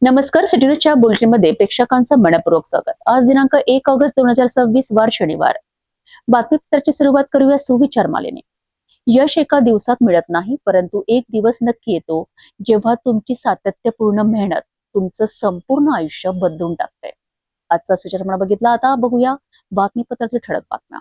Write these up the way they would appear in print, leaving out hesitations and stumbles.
नमस्कार. सिटी न्यूजच्या बुलेटिनमध्ये प्रेक्षकांचं मनपूर्वक स्वागत. आज दिनांक 1 ऑगस्ट 2026 वार शनिवार. बातमीपत्राची सुरुवात करूया सुविचार मालेने. यश एका दिवसात मिळत नाही, परंतु एक दिवस नक्की येतो जेव्हा तुमची सातत्यपूर्ण मेहनत तुमचं संपूर्ण आयुष्य बदलून टाकते. आजचा सुविचार बघितला. आता बघूया बातमीपत्राची ठळक बातम्या.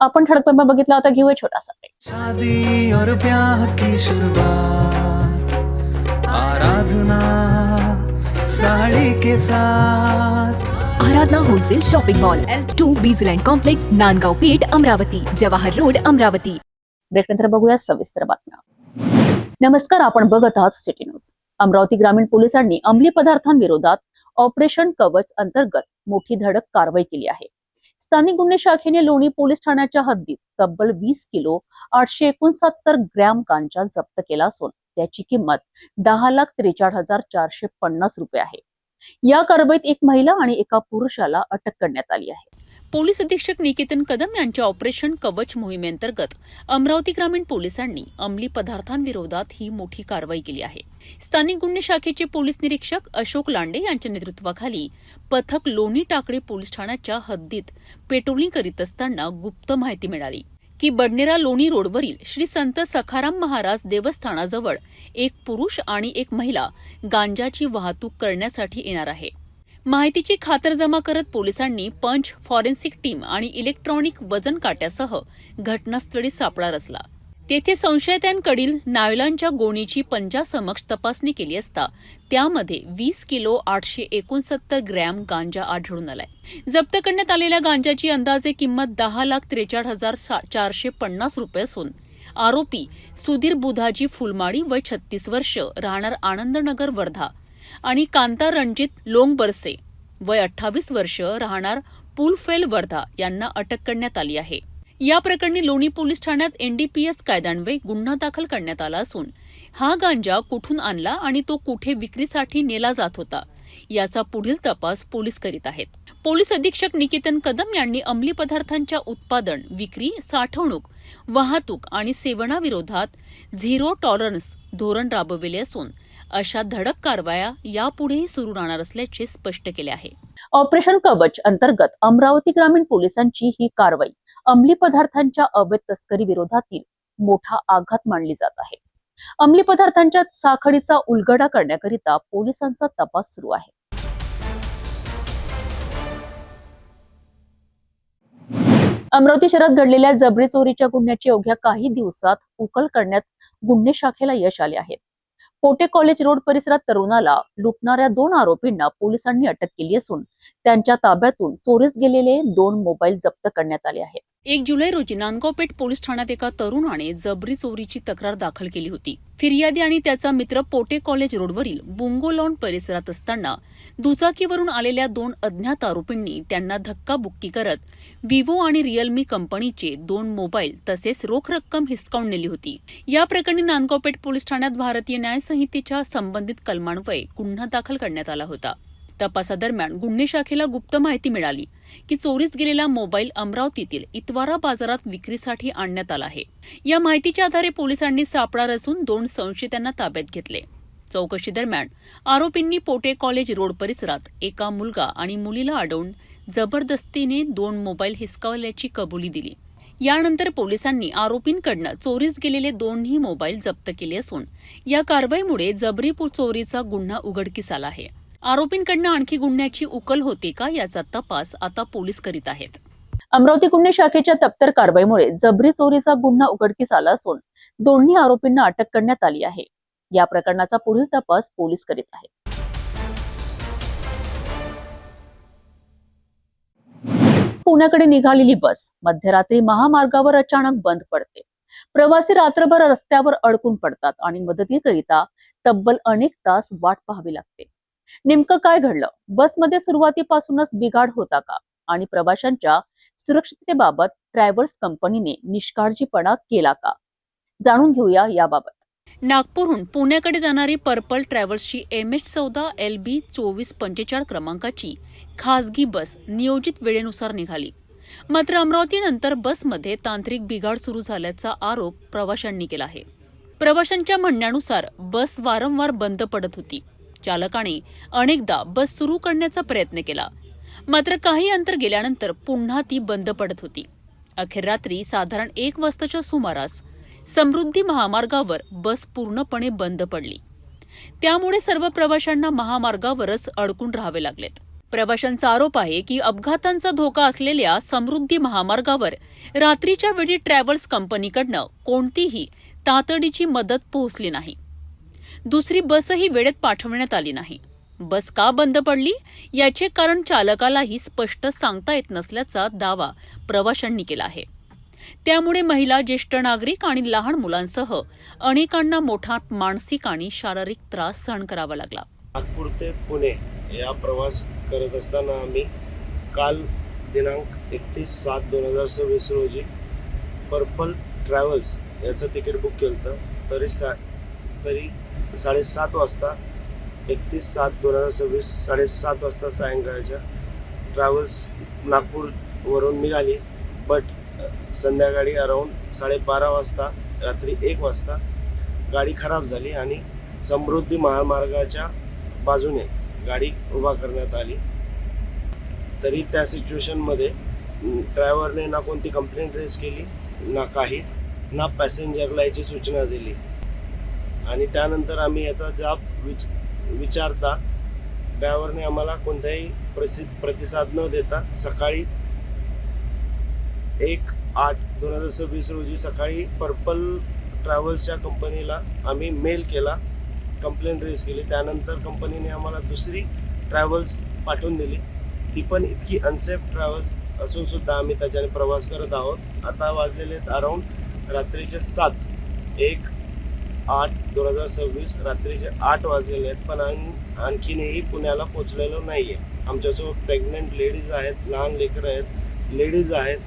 आपण ठळक बातम्या बघितला. आता घेऊया छोटासा ब्रेक. शादी और ब्याह की शुरुआत आराधना साड़ी के साथ. Aradhana wholesale shopping mall L2 बीजलँड कॉम्प्लेक्स, नांदगाव पेठ, अमरावती, जवाहर रोड, अमरावती. ब्रेकनंतर बघूया सविस्तर बातम्या. नमस्कार. आपण बघत आहात सिटी न्यूज. अमरावती ग्रामीण पोलिसांनी अंमली पदार्थांविरोधात ऑपरेशन कवच अंतर्गत मोठी धडक कारवाई केली आहे. स्थानिक गुन्हे शाखेने लोणी पोलीस ठाण्याच्या हद्दीत तब्बल 20 किलो 869 ग्रॅम गांजा जप्त केला असून त्याची किंमत 10,43,450 रुपये आहे. या कारवाईत एक महिला आणि एका पुरुषाला अटक करण्यात आली आहे. पोलीस अधीक्षक निकेतन कदम यांच्या ऑपरेशन कवच मोहिमेअंतर्गत अमरावती ग्रामीण पोलिसांनी अंमली पदार्थांविरोधात ही मोठी कारवाई केली आहे. स्थानिक गुन्हे शाखेचे पोलीस निरीक्षक अशोक लांडे यांच्या नेतृत्वाखाली पथक लोणी टाकळी पोलीस ठाण्याच्या हद्दीत पेट्रोलिंग करीत असताना गुप्त माहिती मिळाली की बडनेरा लोणी रोडवरील श्री संत सखाराम महाराज देवस्थानाजवळ एक पुरुष आणि एक महिला गांजाची वाहतूक करण्यासाठी येणार आहे. माहितीची खातरजमा करत पोलिसांनी पंच, फॉरेन्सिक टीम आणि इलेक्ट्रॉनिक वजन काट्यासह घटनास्थळी सापळा रचला. तेथे संशयितांकडील नायलॉनच्या गोणीची पंजासमक्ष तपासणी केली असता त्यामध्ये 20 किलो 869 ग्रॅम गांजा आढळून आलाय. जप्त करण्यात आलेल्या गांजाची अंदाजे किंमत 10,43,450 रुपये असून आरोपी सुधीर बुधाजी फुलमाळी वय 36 वर्ष, राहणार आनंदनगर, वर्धा, आणि कांता रणजित लोंगबरसे वय 28 वर्ष, राहणार पुलफेल, वर्धा यांना अटक करण्यात आली आहे. या प्रकरणी लोणी पोलीस ठाण्यात NDPS कायद्यान्वये गुन्हा दाखल करण्यात आला असून हा गांजा कुठून आणला आणि तो कुठे विक्रीसाठी नेला जात होता याचा पुढील तपास पोलीस करीत आहेत. पोलीस अधीक्षक निकेतन कदम यांनी अंमली पदार्थांच्या उत्पादन, विक्री, साठवणूक, वाहतूक आणि सेवनाविरोधात झिरो टॉलरन्स धोरण राबविले असून अशा धडक कारवाया यापुढेही सुरू राहणार असल्याचे स्पष्ट केले आहे. ऑपरेशन कवच अंतर्गत अमरावती ग्रामीण पोलिसांची ही कारवाई अंमली पदार्थांच्या अवैध तस्करी विरोधातील मोठा आघात मानली जात आहे. अंमली पदार्थांच्या साखळीचा उलगडा करण्याकरिता पोलिसांचा तपास सुरू आहे. अमरावती शहरात घडलेल्या जबरी चोरीच्या गुन्ह्याची अवघ्या काही दिवसात उकल करण्यात गुन्हे शाखेला यश आले आहे. पोटे कॉलेज रोड परिसरात तरुणाला लुटणाऱ्या 2 आरोपींना पोलिसांनी अटक केली असून त्यांच्या ताब्यातून चोरीस गेलेले 2 मोबाईल जप्त करण्यात आले आहेत. 1 जुलै रोजी नांदगाव पेठ पोलीस ठाण्यात एका तरुणाने जबरी चोरीची तक्रार दाखल केली होती. फिर्यादी आणि त्याचा मित्र पोटे कॉलेज रोडवरील बुंगो लॉन परिसरात असताना दुचाकीवरून आलेल्या 2 अज्ञात आरोपींनी त्यांना धक्काबुक्की करत विवो आणि रिअलमी कंपनीचे 2 मोबाईल तसेच रोख रक्कम हिसकावून नेली होती. या प्रकरणी नांदगाव पेठ पोलीस ठाण्यात भारतीय न्याय संहितेच्या संबंधित कलमान्वये गुन्हा दाखल करण्यात आला होता. तपासादरम्यान गुन्हे शाखेला गुप्त माहिती मिळाली की चोरीस गेलेला मोबाईल अमरावतीतील इतवारा बाजारात विक्रीसाठी आणण्यात आला आहे. या माहितीच्या आधारे पोलिसांनी सापळा रचून 2 संशयितांना ताब्यात घेतले. चौकशी दरम्यान आरोपींनी पोटे कॉलेज रोड परिसरात एका मुलगा आणि मुलीला अडवून जबरदस्तीने 2 मोबाईल हिसकावल्याची कबुली दिली. यानंतर पोलिसांनी आरोपींकडनं चोरीस गेलेले 2ही मोबाईल जप्त केले असून या कारवाईमुळे जबरी चोरीचा गुन्हा उघडकीस आला आहे. आरोपींकडनं आणखी गुन्ह्याची उकल होते का याचा तपास आता पोलीस करीत आहेत. अमरावती गुन्हे शाखेच्या तप्तर कारवाईमुळे जबरी चोरीचा गुन्हा उघडकीस आला असून दोन्ही आरोपींना अटक करण्यात आली आहे. या प्रकरणाचा पुढील तपास पोलीस करीत आहेत. पुण्याकडे निघालेली बस मध्यरात्री महामार्गावर अचानक बंद पडते. प्रवासी रात्रभर रस्त्यावर अडकून पडतात आणि मदतीकरिता तब्बल अनेक तास वाट पाहावी लागते. नेमकं काय घडलं? बसमध्ये सुरुवातीपासूनच बिघाड होता का? आणि प्रवाशांच्या सुरक्षिततेबाबत ट्रॅव्हल्स कंपनीने निष्काळजीपणा केला का? जाणून घेऊया याबाबत. नागपूरहून पुण्याकडे जाणारी पर्पल ट्रॅव्हल्सची MH14 LB 2445 क्रमांकाची खासगी बस नियोजित वेळेनुसार निघाली. मात्र अमरावतीनंतर बसमध्ये तांत्रिक बिघाड सुरू झाल्याचा आरोप प्रवाशांनी केला आहे. प्रवाशांच्या म्हणण्यानुसार बस वारंवार बंद पडत होती. चालकाने अनेकदा बस सुरू करण्याचा प्रयत्न केला, मात्र काही अंतर गेल्यानंतर पुन्हा ती बंद पडत होती. अखेर रात्री साधारण 1 वाजताच्या सुमारास समृद्धी महामार्गावर बस पूर्णपणे बंद पडली. त्यामुळे सर्व प्रवाशांना महामार्गावरच अडकून राहावे लागलेत. प्रवाशांचा आरोप आहे की अपघातांचा धोका असलेल्या समृद्धी महामार्गावर रात्रीच्या वेळी ट्रॅव्हल्स कंपनीकडनं कोणतीही तातडीची मदत पोहोचली नाही. दुसरी बसही वेळेत पाठवण्यात आली नाही. बस का बंद पडली याचे कारण चालकालाही स्पष्ट सांगता येत नसल्याचा दावा प्रवाशांनी केला आहे. त्यामुळे महिला, ज्येष्ठ नागरिक आणि लहान मुलांसह अनेकांना मोठा मानसिक आणि शारीरिक त्रास सहन करावा लागला. नागपूर ते पुणे या प्रवास करत असताना आम्ही काल दिनांक 31/7/2026 रोजी पर्पल ट्रॅव्हल्स याचं तिकीट बुक केलं होतं. तरी 7:30 वाजता 31/7/2026 7:30 वाजता सायंकाळच्या ट्रॅव्हल्स नागपूरवरून निघाली. बट संध्याकाळी अराऊंड 12:30 वाजता, रात्री 1 वाजता गाडी खराब झाली आणि समृद्धी महामार्गाच्या बाजूने गाडी उभा करण्यात आली. तरी त्या सिच्युएशनमध्ये ड्रायव्हरने ना कोणती कंप्लेंट रेज केली, ना पॅसेंजरला याची सूचना दिली. आणि त्यानंतर आम्ही याचा जाब विचारता ड्रायव्हरने आम्हाला कोणताही प्रतिसाद न देता सकाळी 1/8/2026 रोजी सकाळी पर्पल ट्रॅव्हल्सच्या कंपनीला आम्ही मेल केला, कंप्लेंट रेज केली. त्यानंतर कंपनीने आम्हाला दुसरी ट्रॅव्हल्स पाठवून दिली. ती पण इतकी अनसेफ ट्रॅव्हल्स असून सुद्धा आम्ही त्याच्याने प्रवास करत आहोत. आता वाजलेले अराऊंड रात्रीचे 7/1/2026 रात्रीचे 8 वाजलेले आहेत, पण आणखीनही पुण्याला पोचलेलो नाही आहे. आमच्यासोबत प्रेग्नंट लेडीज आहेत, लहान लेकरं आहेत, लेडीज आहेत,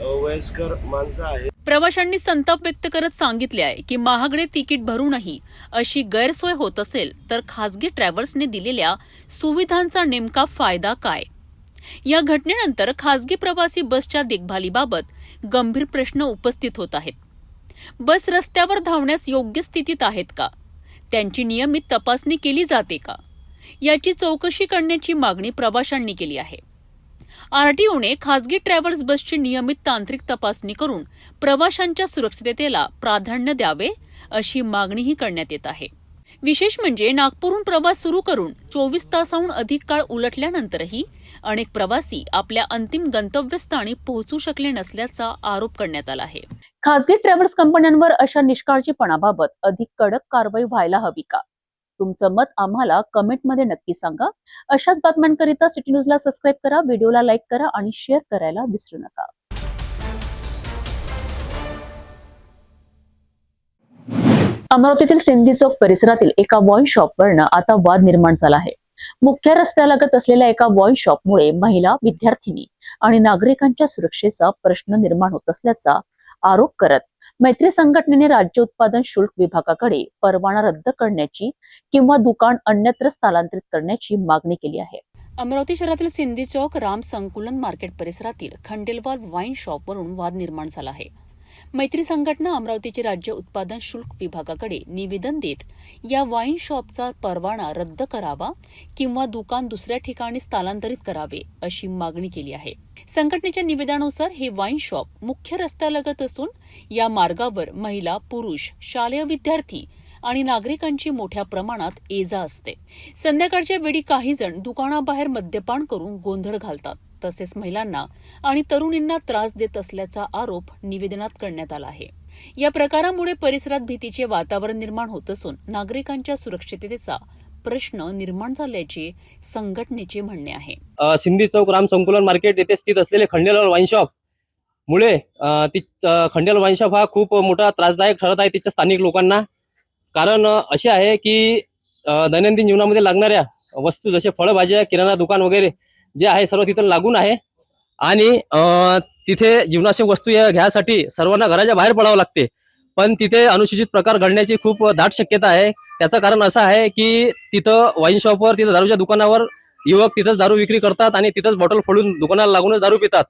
वयस्कर माणसं आहेत. प्रवाशांनी संताप व्यक्त करत सांगितले आहे की महागडे तिकीट भरूनही अशी गैरसोय होत असेल तर खासगी ट्रॅव्हल्सने दिलेल्या सुविधांचा नेमका फायदा काय? या घटनेनंतर खासगी प्रवासी बसच्या देखभालीबाबत गंभीर प्रश्न उपस्थित होत आहेत. बस रस्त्यावर धावण्यास योग्य स्थितीत आहेत का? त्यांची नियमित तपासणी केली जाते का? याची चौकशी करण्याची मागणी प्रवाशांनी केली आहे. RTOने खासगी ट्रॅव्हल्स बसची नियमित तांत्रिक तपासणी करून प्रवाशांच्या सुरक्षिततेला प्राधान्य द्यावे अशी मागणीही करण्यात येत आहे. विशेष म्हणजे नागपूरहून प्रवास सुरू करून 24 तासाहून अधिक काळ उलटल्यानंतरही अनेक प्रवासी आपल्या अंतिम गंतव्यस्थानी पोहोचू शकले नसल्याचा आरोप करण्यात आला आहे. खासगी ट्रॅव्हल्स कंपन्यांवर अशा निष्काळजीपणाबाबत अधिक कडक कारवाई व्हायला हवी का? तुमचं मत आम्हाला कमेंटमध्ये नक्की सांगा. अशाच बातम्यांकरिता सिटी न्यूजला सबस्क्राईब करा, व्हिडिओला लाईक करा आणि शेअर करायला विसरू नका. अमरावतीतील सिंधी चौक परिसरातील एका वाईन शॉपवरनं आता वाद निर्माण झाला आहे. मुख्य रस्त्यालगत असलेल्या एका वाईन शॉपमुळे महिला, विद्यार्थिनी आणि नागरिकांच्या सुरक्षेचा प्रश्न निर्माण होत असल्याचा आरोप करत मैत्री संघटनेने राज्य उत्पादन शुल्क विभागाकडे परवाना रद्द करण्याची किंवा दुकान अन्यत्र स्थलांतरित करण्याची मागणी केली आहे. अमरावती शहरातील सिंधी चौक राम संकुलन मार्केट परिसरातील खंडेलवाल वाईन शॉपवरून वाद निर्माण झाला आहे. मैत्री संघटना अमरावतीचे राज्य उत्पादन शुल्क विभागाकडे निवेदन देत या वाईन शॉपचा परवाना रद्द करावा किंवा दुकान दुसऱ्या ठिकाणी स्थलांतरित करावे अशी मागणी केली आहे. संघटनेच्या निवेदनानुसार हे वाईन शॉप मुख्य रस्त्यालगत असून या मार्गावर महिला, पुरुष, शालेय विद्यार्थी आणि नागरिकांची मोठ्या प्रमाणात ये-जा असते. संध्याकाळच्या वेळी काही जण दुकानाबाहेर मद्यपान करून गोंधळ घालतात, तसेच महिलांना आणि तरुणींना त्रास देत असल्याचा आरोप निवेदनात करण्यात आला आहे. या प्रकारामुळे परिसरात भीतीचे वातावरण निर्माण होत असून नागरिकांच्या सुरक्षिततेचा प्रश्न निर्माण झाल्याचे संघटनेचे म्हणणे आहे. सिंधी चौक राम संकुलन मार्केट येथे स्थित असलेले खंडेलवाल वाईन शॉप मुळे खंडेलवाल वाईन शॉप हा खूप मोठा त्रासदायक ठरत आहे तिच्या स्थानिक लोकांना. कारण असे आहे की दैनंदिन जीवनामध्ये लागणाऱ्या वस्तू जसे फळभाज्या, किराणा दुकान वगैरे जे आहे सर्व तिथं लागून आहे आणि तिथे जीवनावश्यक वस्तू या घ्यासाठी सर्वांना घराच्या बाहेर पडावं लागते. पण तिथे अनुचित प्रकार घडण्याची खूप दाट शक्यता आहे. त्याचं कारण असं आहे की तिथं वाईन शॉपवर, तिथं दारूच्या दुकानावर युवक तिथंच दारू विक्री करतात आणि तिथंच बॉटल फोडून दुकानाला लागूनच दारू पितात.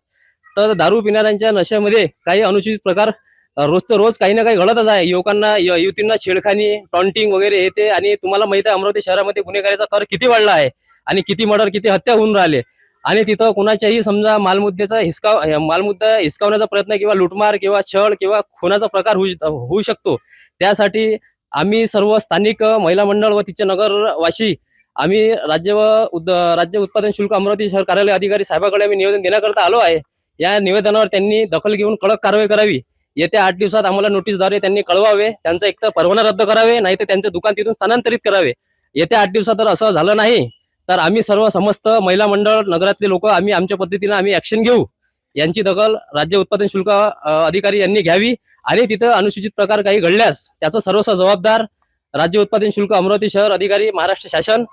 तर दारू पिणाऱ्यांच्या नशेमध्ये काही अनुचित प्रकार रोज तर रोज काही ना काही घडतच आहे. युवकांना युवतींना छेडखानी, टॉन्टिंग वगैरे हे ते. आणि तुम्हाला माहिती आहे अमरावती शहरामध्ये गुन्हेगारीचा थर किती वाढला आहे आणि किती मर्डर, किती हत्या होऊन राहिले. आणि तिथं कुणाच्याही समजा मालमुद्द्याचा मालमुद्दा हिसकावण्याचा प्रयत्न किंवा लुटमार किंवा छळ किंवा खुनाचा प्रकार होऊ शकतो. त्यासाठी आम्ही सर्व स्थानिक महिला मंडळ व तिचे नगरवासी आम्ही राज्य उत्पादन शुल्क अमरावती शहर कार्यालय अधिकारी साहेबाकडे आम्ही निवेदन देण्याकरता आलो आहे. या निवेदनावर त्यांनी दखल घेऊन कडक कारवाई करावी. येत्या 8 दिवसात आम्हाला नोटीसद्वारे त्यांनी कळवावे. त्यांचा एकतर परवाना रद्द करावे, नाही तर त्यांचे दुकान तिथून स्थानांतरित करावे. येत्या 8 दिवसात जर असं झालं नाही तर आम्ही सर्व समस्त महिला मंडळ नगरातले लोक आम्ही आमच्या पद्धतीने आम्ही ऍक्शन घेऊ. यांची दखल राज्य उत्पादन शुल्क अधिकारी यांनी घ्यावी. आणि तिथं अनुसूचित प्रकार काही घडल्यास त्याचं सर्वस्व जबाबदार राज्य उत्पादन शुल्क अमरावती शहर अधिकारी, महाराष्ट्र शासन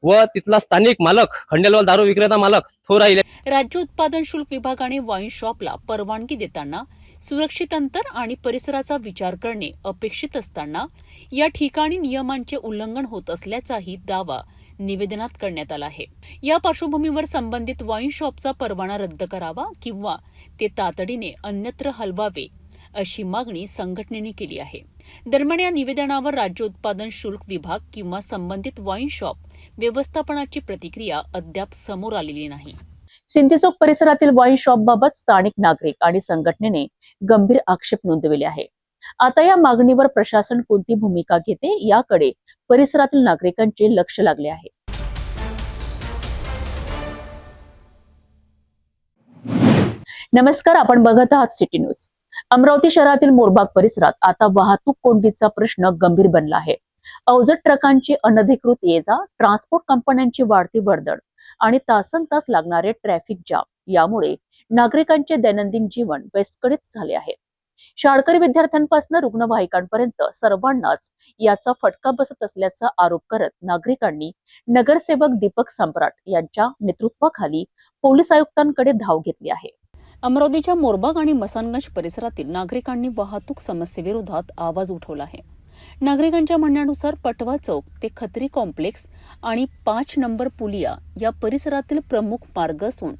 व तिथला स्थानिक मालक, खंडेलवाल दारू विक्रेता मालक तो राहील. राज्य उत्पादन शुल्क विभागाने वाईन शॉपला परवानगी देताना सुरक्षित अंतर आणि परिसराचा विचार करणे अपेक्षित असताना या ठिकाणी नियमांचे उल्लंघन होत असल्याचाही दावा निवेदनात करण्यात आला आहे. या पार्श्वभूमीवर संबंधित वाईन शॉपचा परवाना रद्द करावा किंवा ते तातडीने अन्यत्र हलवावे अशी मागणी संघटनेने केली आहे. दरम्यान या निवेदनावर राज्य उत्पादन शुल्क विभाग किंवा संबंधित वाईन शॉप व्यवस्थापनाची प्रतिक्रिया अद्याप समोर आलेली नाही. सिंधी चौक परिसरातील वाईन शॉपबाबत स्थानिक नागरिक आणि संघटनेने गंभीर आक्षेप नोंदविले आहे. आता या मागणीवर प्रशासन कोणती भूमिका घेते याकडे परिसरातील नागरिकांचे लक्ष लागले आहे. नमस्कार, आपण बघत आहात सिटी न्यूज. अमरावती शहरातील मोरबाग परिसरात आता वाहतूक कोंडीचा प्रश्न गंभीर बनला आहे. अवजड ट्रकांची अनधिकृत ये-जा, ट्रान्सपोर्ट कंपन्यांची वाढती वर्दळ आणि तासनतास लागणारे ट्रॅफिक जाम यामुळे नागरिकांचे दैनंदिन जीवन विस्कळीत झाले आहे. शाळकरी विद्यार्थ्यांपासून रुग्णवाहिकांपर्यंत सर्वांनाच याचा फटका बसत असल्याचा आरोप करत नागरिकांनी नगरसेवक दीपक सम्राट यांच्या नेतृत्वाखाली पोलीस आयुक्तांकडे धाव घेतली आहे. अमरावतीच्या मोरबाग आणि मसानगंज परिसरातील नागरिकांनी वाहतूक समस्येविरोधात आवाज उठवला आहे. नागरिकांच्या म्हणण्यानुसार पटवा चौक ते खत्री कॉम्प्लेक्स आणि 5 नंबर पुलिया या परिसरातील प्रमुख मार्ग असून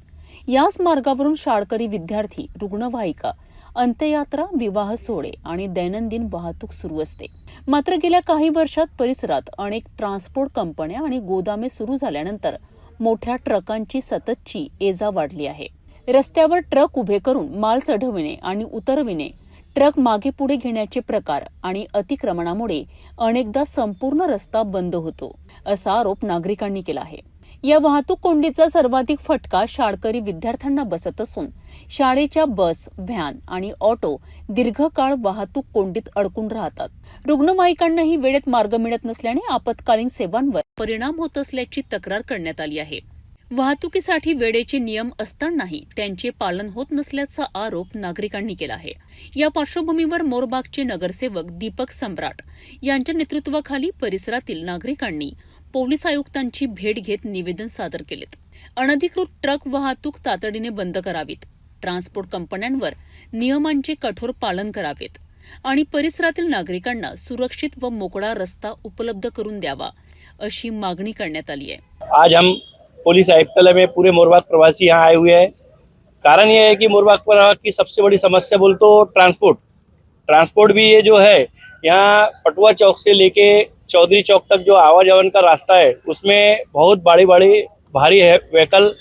याच मार्गावरून शाळकरी विद्यार्थी, रुग्णवाहिका, अंत्ययात्रा, विवाह सोहळे आणि दैनंदिन वाहतूक सुरू असते. मात्र गेल्या काही वर्षात परिसरात अनेक ट्रान्सपोर्ट कंपन्या आणि गोदामे सुरू झाल्यानंतर मोठ्या ट्रकांची सततची ये-जा वाढली आहे. रस्त्यावर ट्रक उभे करून माल चढविणे आणि उतरविणे, ट्रक मागे पुढे घेण्याचे प्रकार आणि अतिक्रमणामुळे अनेकदा संपूर्ण रस्ता बंद होतो, असा आरोप नागरिकांनी केला आहे. या वाहतूक कोंडीचा सर्वाधिक फटका शाळकरी विद्यार्थ्यांना बसत असून शाळेच्या बस, व्हॅन आणि ऑटो दीर्घकाळ वाहतूक कोंडीत अडकून राहतात. रुग्णवाहिकांनाही वेळेत मार्ग मिळत नसल्याने आपत्कालीन सेवांवर परिणाम होत असल्याची तक्रार करण्यात आली आहे. वाहतुकीसाठी वेळेचे नियम असतानाही त्यांचे पालन होत नसल्याचा आरोप नागरिकांनी केला आहे. या पार्श्वभूमीवर मोरबागचे नगरसेवक दीपक सम्राट यांच्या नेतृत्वाखाली परिसरातील नागरिकांनी पोलीस आयुक्तांची भेट घेत निवेदन सादर केलेत. अनधिकृत ट्रक वाहतूक तातडीने बंद करावीत, ट्रान्सपोर्ट कंपन्यांवर नियमांचे कठोर पालन करावेत आणि परिसरातील नागरिकांना सुरक्षित व मोकळा रस्ता उपलब्ध करून द्यावा, अशी मागणी करण्यात आली आहे. आज हम पुलिस आयुक्तालय में पूरे मोरबाग प्रवासी यहाँ आए हुए हैं. कारण ये है कि मोरबाग प्रवाग की सबसे बड़ी समस्या बोल तो ट्रांसपोर्ट भी ये जो है यहाँ पटुआ चौक से लेके चौधरी चौक तक जो आवाजावन का रास्ता है उसमें बहुत बड़ी भारी व्हीकल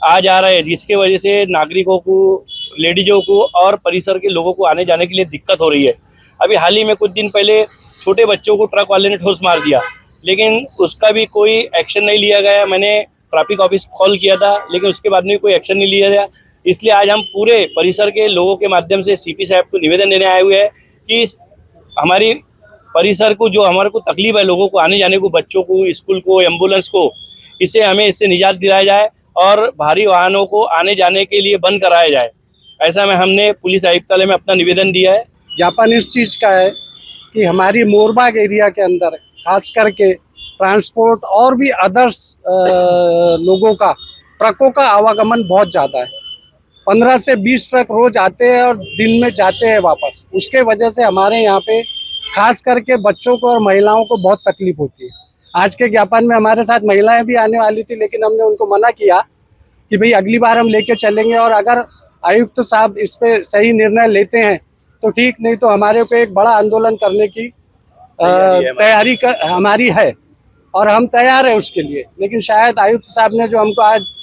आ जा रहे हैं, जिसके वजह से नागरिकों को, लेडीजों को और परिसर के लोगों को आने जाने के लिए दिक्कत हो रही है. अभी हाल ही में कुछ दिन पहले छोटे बच्चों को ट्रक वाले ने ठोस मार दिया, लेकिन उसका भी कोई एक्शन नहीं लिया गया. मैंने ट्रैफिक ऑफिस कॉल किया था, लेकिन उसके बाद में कोई एक्शन नहीं लिया गया. इसलिए आज हम पूरे परिसर के लोगों के माध्यम से सीपी साहब को निवेदन देने आए हुए हैं कि हमारी परिसर को जो हमारे को तकलीफ है, लोगों को आने जाने को, बच्चों को, स्कूल को, एम्बुलेंस को, इससे निजात दिलाया जाए और भारी वाहनों को आने जाने के लिए बंद कराया जाए. ऐसा में हमने पुलिस आयुक्तालय में अपना निवेदन दिया है. ज्ञापन इस चीज़ का है कि हमारी मोरबाग एरिया के अंदर खास करके ट्रांसपोर्ट और भी अदर्स लोगों का, ट्रकों का आवागमन बहुत ज़्यादा है. 15 से 20 ट्रक रोज आते हैं और दिन में जाते हैं वापस। उसके वजह से हमारे यहाँ पे खास करके बच्चों को और महिलाओं को बहुत तकलीफ होती है। आज के ज्ञापन में हमारे साथ महिलाएं भी आने वाली थी, लेकिन हमने उनको मना किया कि भाई अगली बार हम लेके चलेंगे, और अगर आयुक्त साहब इस पे सही निर्णय लेते हैं तो ठीक, नहीं तो हमारे पे एक बड़ा आंदोलन करने की तैयारी हमारी है और हम तैयार है उसके लिए। लेकिन शायद आयुक्त साहब ने जो हमको आज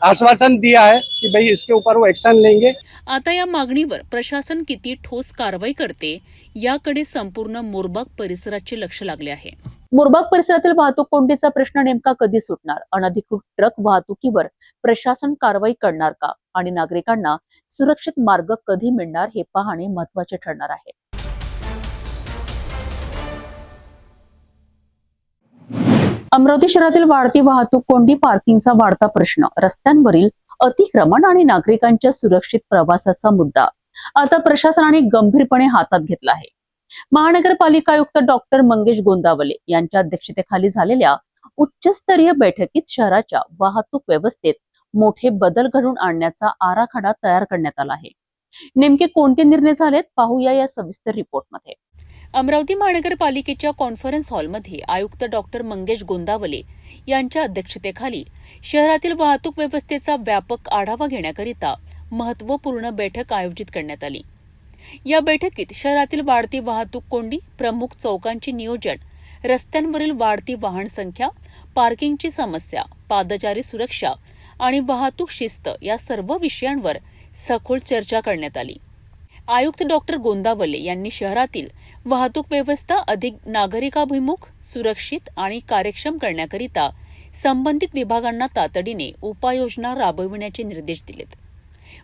आश्वासन दिया है कि भाई इसके ऊपर वो एक्शन लेंगे। आता या मागणीवर प्रशासन किती ठोस कारवाई करते याकडे संपूर्ण मोरबाग परिसराचे लक्ष लागले आहे। मोरबाग परिसरातील वाहतूक कोंडीचा प्रश्न नेमका कधी सुटणार, अनधिकृत ट्रक वाहतुकीवर प्रशासन कारवाई करणार का आणि नागरिकांना सुरक्षित मार्ग कधी मिळणार हे पाहणे महत्त्वाचे ठरणार आहे। अमरावती शहरातील वाढती वाहतूक कोंडी, पार्किंगचा वाढता प्रश्न, रस्त्यांवरील अतिक्रमण आणि नागरिकांच्या सुरक्षित प्रवासाचा मुद्दा आता प्रशासनाने गंभीरपणे हातात घेतला आहे। महानगरपालिका आयुक्त डॉक्टर मंगेश गोंदावले यांच्या अध्यक्षतेखाली झालेल्या उच्चस्तरीय बैठकीत शहराच्या वाहतूक व्यवस्थेत मोठे बदल घडवून आणण्याचा आराखडा तयार करण्यात आला आहे। नेमके कोणते निर्णय झालेत पाहूया या सविस्तर रिपोर्टमध्ये। अमरावती महानगरपालिकेच्या कॉन्फरन्स हॉलमध्ये आयुक्त डॉक्टर मंगेश गोंदावले यांच्या अध्यक्षतेखाली शहरातील वाहतूक व्यवस्थेचा व्यापक आढावा घेण्याकरिता महत्त्वपूर्ण बैठक आयोजित करण्यात आली। या बैठकीत शहरातील वाढती वाहतूक कोंडी, प्रमुख चौकांचे नियोजन, रस्त्यांवरील वाढती वाहन संख्या, पार्किंगची समस्या, पादचारी सुरक्षा आणि वाहतूक शिस्त या सर्व विषयांवर सखोल चर्चा करण्यात आली। आयुक्त डॉक्टर गोंदावले यांनी शहरातील वाहतूक व्यवस्था अधिक नागरिकाभिमुख, सुरक्षित आणि कार्यक्षम करण्याकरिता संबंधित विभागांना तातडीने उपाययोजना राबविण्याचे निर्देश दिलेत।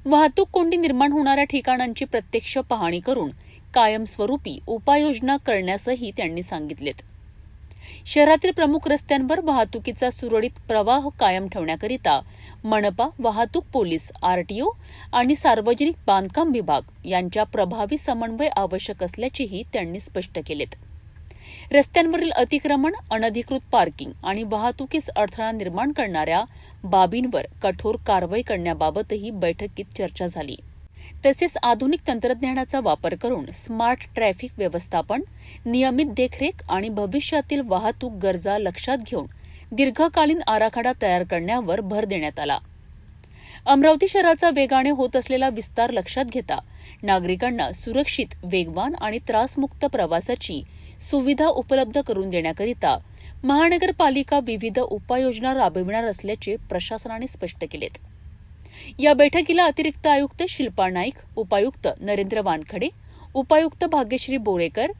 वाहतूक कोंडी निर्माण होणाऱ्या ठिकाणांची प्रत्यक्ष पाहणी करून कायमस्वरूपी उपाययोजना करण्यासही त्यांनी सांगितलेत। शहरातील प्रमुख रस्त्यांवर वाहतुकीचा सुरळीत प्रवाह कायम ठेवण्याकरिता मनपा, वाहतूक पोलीस, आरटीओ आणि सार्वजनिक बांधकाम विभाग यांच्या प्रभावी समन्वय आवश्यक असल्याचेही त्यांनी स्पष्ट केलेत। रस्त्यांवरील अतिक्रमण, अनधिकृत पार्किंग आणि वाहतुकीस अडथळा निर्माण करणाऱ्या बाबींवर कठोर कारवाई करण्याबाबतही बैठकीत चर्चा झाली। तसेच आधुनिक तंत्रज्ञानाचा वापर करून स्मार्ट ट्रॅफिक व्यवस्थापन, नियमित देखरेख आणि भविष्यातील वाहतूक गरजा लक्षात घेऊन दीर्घकालीन आराखडा तयार करण्यावर भर देण्यात आला। अमरावती शहराचा वेगाने होत असलेला विस्तार लक्षात घेता नागरिकांना सुरक्षित, वेगवान आणि त्रासमुक्त प्रवासाची सुविधा उपलब्ध करून देण्याकरिता महानगरपालिका विविध उपाययोजना राबविणार असल्याचे प्रशासनाने स्पष्ट केलेत। या बैठकीला अतिरिक्त आयुक्त शिल्पा नाईक, उपायुक्त नरेंद्र वानखडे, उपायुक्त भाग्यश्री बोरेकर,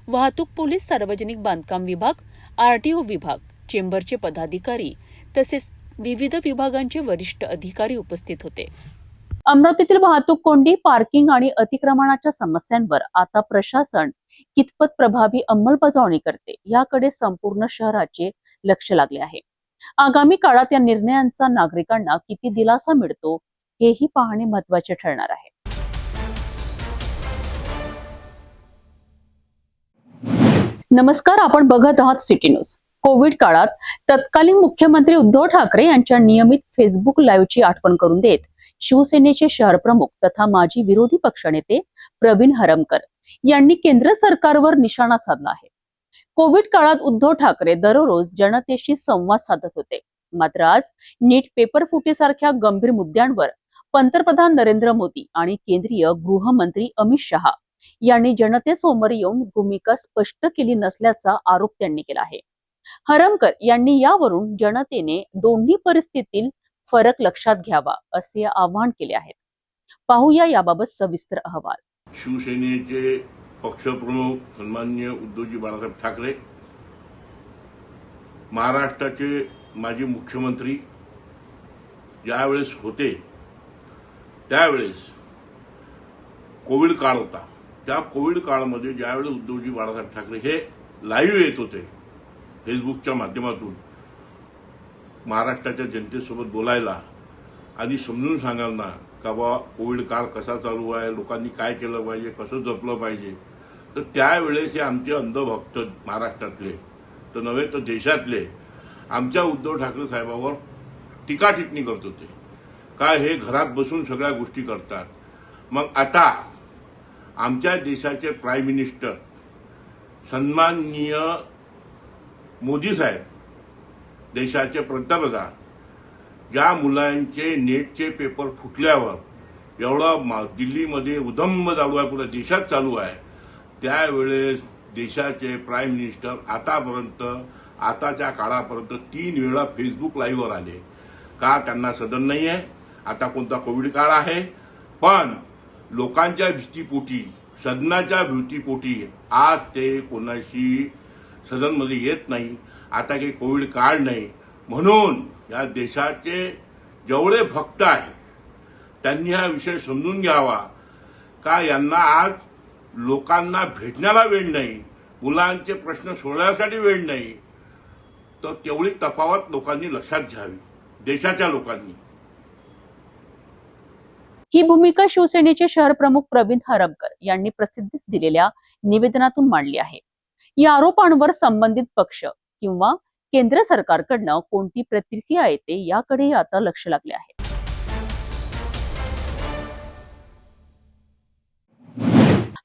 वाहतूक पोलीस, सार्वजनिक बांधकाम विभाग, आरटीओ विभाग, चेंबरचे पदाधिकारी तसेच विविध विभागांचे वरिष्ठ अधिकारी उपस्थित होते। अमरावतीतील वाहतूक कोंडी, पार्किंग आणि अतिक्रमणाच्या समस्यांवर आता प्रशासन कितपत प्रभावी अंमलबजावणी करते याकडे संपूर्ण शहराचे लक्ष लागले आहे। आगामी काळात या निर्णयांचा नागरिकांना किती दिलासा मिळतो हेही पाहणे महत्त्वाचे ठरणार आहे। नमस्कार, आपण बघत आहात सिटी न्यूज। कोविड काळात तत्कालीन मुख्यमंत्री उद्धव ठाकरे यांच्या नियमित फेसबुक लाईव्हची आठवण करून देत शिवसेनेचे शहर प्रमुख तथा माजी विरोधी पक्षनेते प्रवीण हरमकर यांनी केंद्र सरकारवर निशाणा साधला आहे। कोविड काळात उद्धव ठाकरे दररोज जनतेशी संवाद साधत होते, मात्र आज नीट पेपर फुटीसारख्या गंभीर मुद्द्यांवर पंतप्रधान नरेंद्र मोदी आणि केंद्रीय गृहमंत्री अमित शहा यांनी जनतेसमोर येऊन भूमिका स्पष्ट केली नसल्याचा आरोप त्यांनी केला आहे। हरमकर यांनी यावरून जनतेने दोन्ही परिस्थितीतील फरक लक्षात घ्यावा असे आवाहन केले आहे। पाहूया याबाबत सविस्तर अहवाल। शिवसेनेचे पक्षप्रमुख सन्माननीय उद्धवजी बाळासाहेब ठाकरे, महाराष्ट्राचे माजी मुख्यमंत्री ज्यावेळेस होते त्यावेळेस कोविड काळ होता। त्या कोविड काळामध्ये ज्यावेळेस उद्धवजी बाळासाहेब ठाकरे हे लाईव्ह येत होते फेसबुकच्या माध्यमातून महाराष्ट्राच्या जनतेसोबत बोलायला आणि समजून सांगायला का बाबा कोविड काळ कसा चालू आहे, लोकांनी काय केलं पाहिजे, कसं जपलं पाहिजे, तर त्यावेळेस हे आमचे अंधभक्त महाराष्ट्रातले तर नव्हे तर देशातले आमच्या उद्धव ठाकरे साहेबांवर टीका टिप्पणी करत होते। का हे घरात बसून सगळ्या गोष्टी करतात. मग आता आमच्या देशाचे प्राईम मिनिस्टर सन्माननीय मोदी साहेब, देशाचे पंतप्रधान, ज्या मुलांचे नेटचे पेपर फुटल्यावर एवढा दिल्लीमध्ये उदंब चालू आहे, पुऱ्या देशात चालू आहे, त्यावेळेस देशाचे प्राईम मिनिस्टर आताच्या काळापर्यंत 3 वेळा फेसबुक लाईव्हवर आले. का त्यांना सदन नाही आहे, आता कोणता कोविड काळ आहे, पण लोकांच्या भीतीपोटी, सदनाच्या भीतीपोटी आज ते कोणाशी सदनमध्ये येत नाही. आता काही कोविड काळ नाही, म्हणून या देशाचे जेवढे भक्त आहेत त्यांनी हा विषय समजून घ्यावा का यांना आज लोकांना भेटण्याला वेळ नाही, मुलांचे प्रश्न सोडवण्यासाठी वेळ नाही. तर तेवढी तफावत लोकांनी लक्षात घ्यावी, देशाच्या लोकांनी. ही भूमिका शिवसेनेचे शहर प्रमुख प्रवीण हरमकर यांनी प्रसिद्धीस दिलेल्या निवेदनातून मांडली आहे. या आरोपांवर संबंधित पक्ष किंवा केंद्र सरकारकडनं कोणती प्रतिक्रिया येते याकडेही आता लक्ष लागले आहे.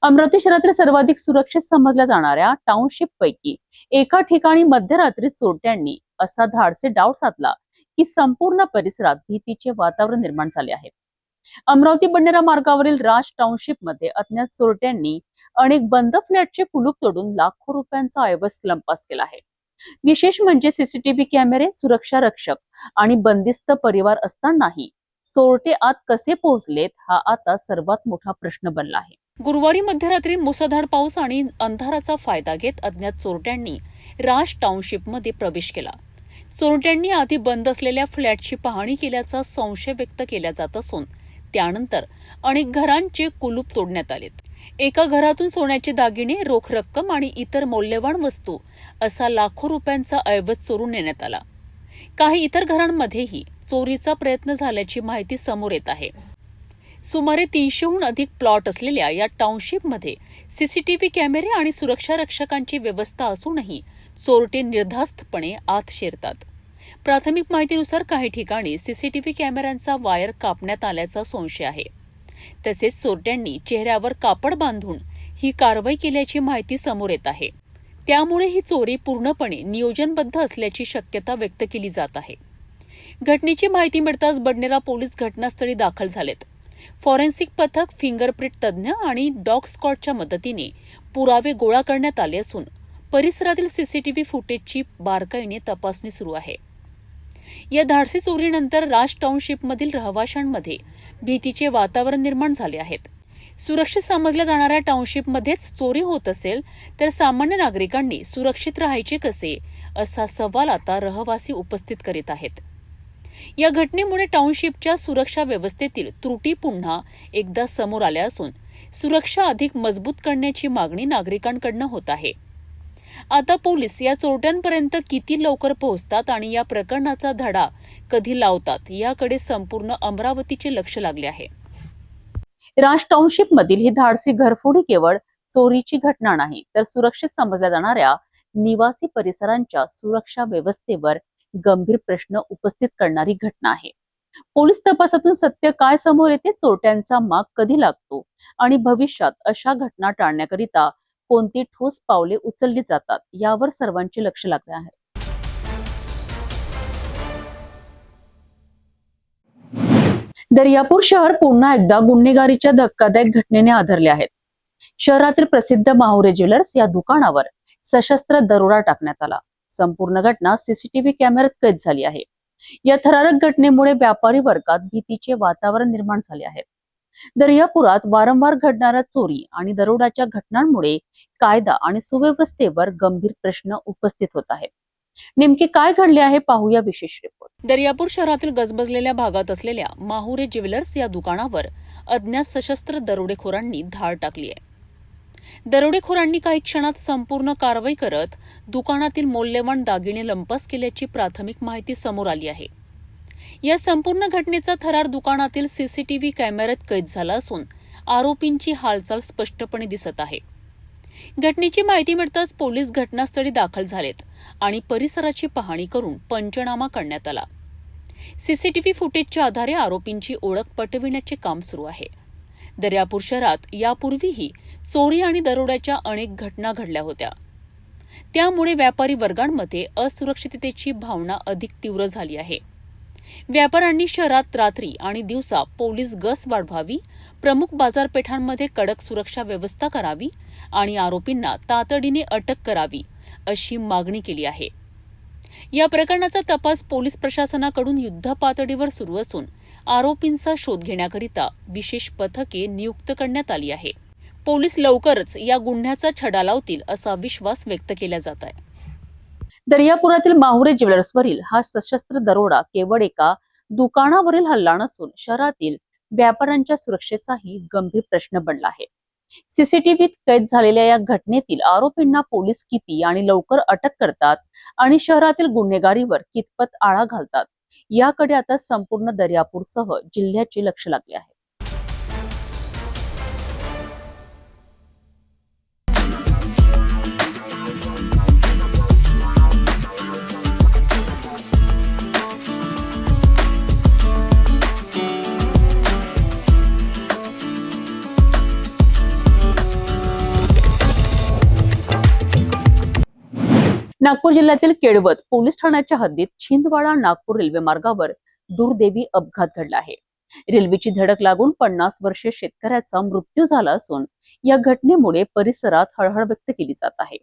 अमरावती शहरातील सर्वाधिक सुरक्षित समजल्या जाणाऱ्या टाउनशिप पैकी एका ठिकाणी मध्यरात्री चोरट्यांनी असा धाडसी डाव साधला की संपूर्ण परिसरात भीतीचे वातावरण निर्माण झाले आहे. अमरावती बंडेरा मार्गावरील राज टाउनशिप मध्ये अज्ञात चोरट्यांनी अनेक बंद फ्लॅटचे कुलूप तोडून लाखो रुपयांचा ऐवज लंपास केला आहे. विशेष म्हणजे सीसीटीव्ही कॅमेरे, सुरक्षा रक्षक आणि बंदिस्त परिवार असतानाही चोरटे आत कसे पोहोचलेत हा आता सर्वात मोठा प्रश्न बनला आहे. गुरुवारी मध्यरात्री मुसळधार पाऊस आणि अंधाराचा फायदा घेत अज्ञात चोरट्यांनी राज टाउनशिप मध्ये प्रवेश केला. चोरट्यांनी आधी बंद असलेल्या फ्लॅटची पाहणी केल्याचा संशय व्यक्त केला जात असून त्यानंतर अनेक घरांचे कुलूप तोडण्यात आलेत. एका घरातून सोन्याचे दागिने, रोख रक्कम आणि इतर मौल्यवान वस्तू असा लाखो रुपयांचा ऐवज चोरून नेण्यात आला. काही इतर घरांमध्येही चोरीचा प्रयत्न झाल्याची माहिती समोर येत आहे. सुमारे 300हून अधिक प्लॉट असलेल्या या टाउनशिपमध्ये सीसीटीव्ही कॅमेरे आणि सुरक्षा रक्षकांची व्यवस्था असूनही चोरटे निर्धास्तपणे आत शिरतात. प्राथमिक माहितीनुसार काही ठिकाणी सीसीटीव्ही कॅमेऱ्यांचा वायर कापण्यात आल्याचा संशय आहे. तसेच चोरट्यांनी चेहऱ्यावर कापड बांधून ही कारवाई केल्याची माहिती समोर येत आहे. त्यामुळे ही चोरी पूर्णपणे नियोजनबद्ध असल्याची शक्यता व्यक्त केली जात आहे. घटनेची माहिती मिळताच बडनेरा पोलीस घटनास्थळी दाखल झालेत. फॉरेन्सिक पथक, फिंगरप्रिंट तज्ज्ञ आणि डॉग स्क्वॉडच्या मदतीने पुरावे गोळा करण्यात आले असून परिसरातील सीसीटीव्ही फुटेजची बारकाईने तपासणी सुरू आहे. या धाडसी चोरीनंतर राज टाउनशिपमधील रहिवाशांमध्ये भीतीचे वातावरण निर्माण झाले आहेत. सुरक्षित समजल्या जाणाऱ्या टाउनशिपमध्येच चोरी होत असेल तर सामान्य नागरिकांनी सुरक्षित राहायचे कसे असा सवाल आता रहिवासी उपस्थित करीत आहेत. या घटनेमुळे टाउनशिपच्या सुरक्षा व्यवस्थेतील त्रुटी पुन्हा एकदा समोर आल्या असून सुरक्षा अधिक मजबूत करण्याची मागणी नागरिकांकडून होत आहे. आता पोलीस या चोरट्यांपर्यंत किती लवकर पोहोचतात आणि या प्रकरणाचा धडा कधी लावतात याकडे संपूर्ण अमरावतीचे लक्ष लागले आहे. राज टाउनशिप मधील ही धाडसी घरफोडी केवळ चोरीची घटना नाही तर सुरक्षित समजल्या जाणाऱ्या निवासी परिसरांच्या सुरक्षा व्यवस्थेवर गंभीर प्रश्न उपस्थित करणारी घटना आहे. पोलीस तपासातून सत्य काय समोर येते, चोरट्यांचा माग कधी लागतो आणि भविष्यात अशा घटना टाळण्याकरिता कोणती ठोस पावले उचलली जातात यावर सर्वांचे लक्ष लागले आहे. दर्यापूर शहर पुन्हा एकदा गुन्हेगारीच्या धक्कादायक घटनेने आदरले आहेत. शहरातील प्रसिद्ध माहुरे ज्वेलर्स या दुकानावर सशस्त्र दरोडा टाकण्यात आला. संपूर्ण घटना सीसीटीव्ही कॅमेऱ्यात कैद झाली आहे. या थरारक घटनेमुळे व्यापारी वर्गात भीतीचे वातावरण निर्माण झाले आहे. दर्यापुरात वारंवार घडणाऱ्या चोरी आणि दरोड्याच्या घटनांमुळे कायदा आणि सुव्यवस्थेवर गंभीर प्रश्न उपस्थित होत आहेत. नेमके काय घडले आहे पाहूया विशेष रिपोर्ट. दर्यापूर शहरातील गजबजलेल्या भागात असलेल्या माहुरे ज्वेलर्स या दुकानावर अज्ञात सशस्त्र दरोडेखोरांनी धाड टाकली आहे. दरोडेखोरांनी काही क्षणात संपूर्ण कारवाई करत दुकानातील मौल्यवान दागिने लंपास केल्याची प्राथमिक माहिती समोर आली आहे. या संपूर्ण घटनेचा थरार दुकानातील सीसीटीव्ही कॅमेऱ्यात कैद झाला असून आरोपींची हालचाल स्पष्टपणे दिसत आहे. घटनेची माहिती मिळताच पोलीस घटनास्थळी दाखल झालेत आणि परिसराची पाहणी करून पंचनामा करण्यात आला. सीसीटीव्ही फुटेजच्या आधारे आरोपींची ओळख पटविण्याचे काम सुरू आहे. दर्यापूर शहरात यापूर्वीही चोरी आणि दरोड्याच्या अनेक घटना घडल्या होत्या. त्यामुळे व्यापारी वर्गांमध्ये असुरक्षिततेची भावना अधिक तीव्र झाली आहे. व्यापाऱ्यांनी शहरात रात्री आणि दिवसा पोलीस गस्त वाढवावी, प्रमुख बाजारपेठांमध्ये कडक सुरक्षा व्यवस्था करावी आणि आरोपींना तातडीने अटक करावी अशी मागणी केली आहे. या प्रकरणाचा तपास पोलीस प्रशासनाकडून युद्धपातळीवर सुरू असून आरोपींचा शोध घेण्याकरिता विशेष पथके नियुक्त करण्यात आली आहे. पोलीस लवकरच या गुन्ह्याचा छडा लावतील असा विश्वास व्यक्त केला जात आहे. दर्यापुरातील माहुरे ज्वेलर्सवरील हा सशस्त्र दरोडा केवळ एका दुकानावरील हल्ला नसून शहरातील व्यापाऱ्यांच्या सुरक्षेचाही गंभीर प्रश्न बनला आहे. सीसीटीव्हीत कैद झालेल्या या घटनेतील आरोपींना पोलीस किती आणि लवकर अटक करतात आणि शहरातील गुन्हेगारीवर कितपत आळा घालतात याकडे आता संपूर्ण दर्यापूरसह जिल्ह्याचे लक्ष लागले आहे. नागपूर जिल्ह्यातील केळवत पोलीस ठाण्याच्या हद्दीत छिंदवाडा नागपूर रेल्वे मार्गावर दुर्दैवी अपघात घडला आहे. रेल्वेची धडक लागून 50 वर्षीय शेतकऱ्याचा मृत्यू झाला असून या घटनेमुळे परिसरात हळहळ व्यक्त केली जात आहे.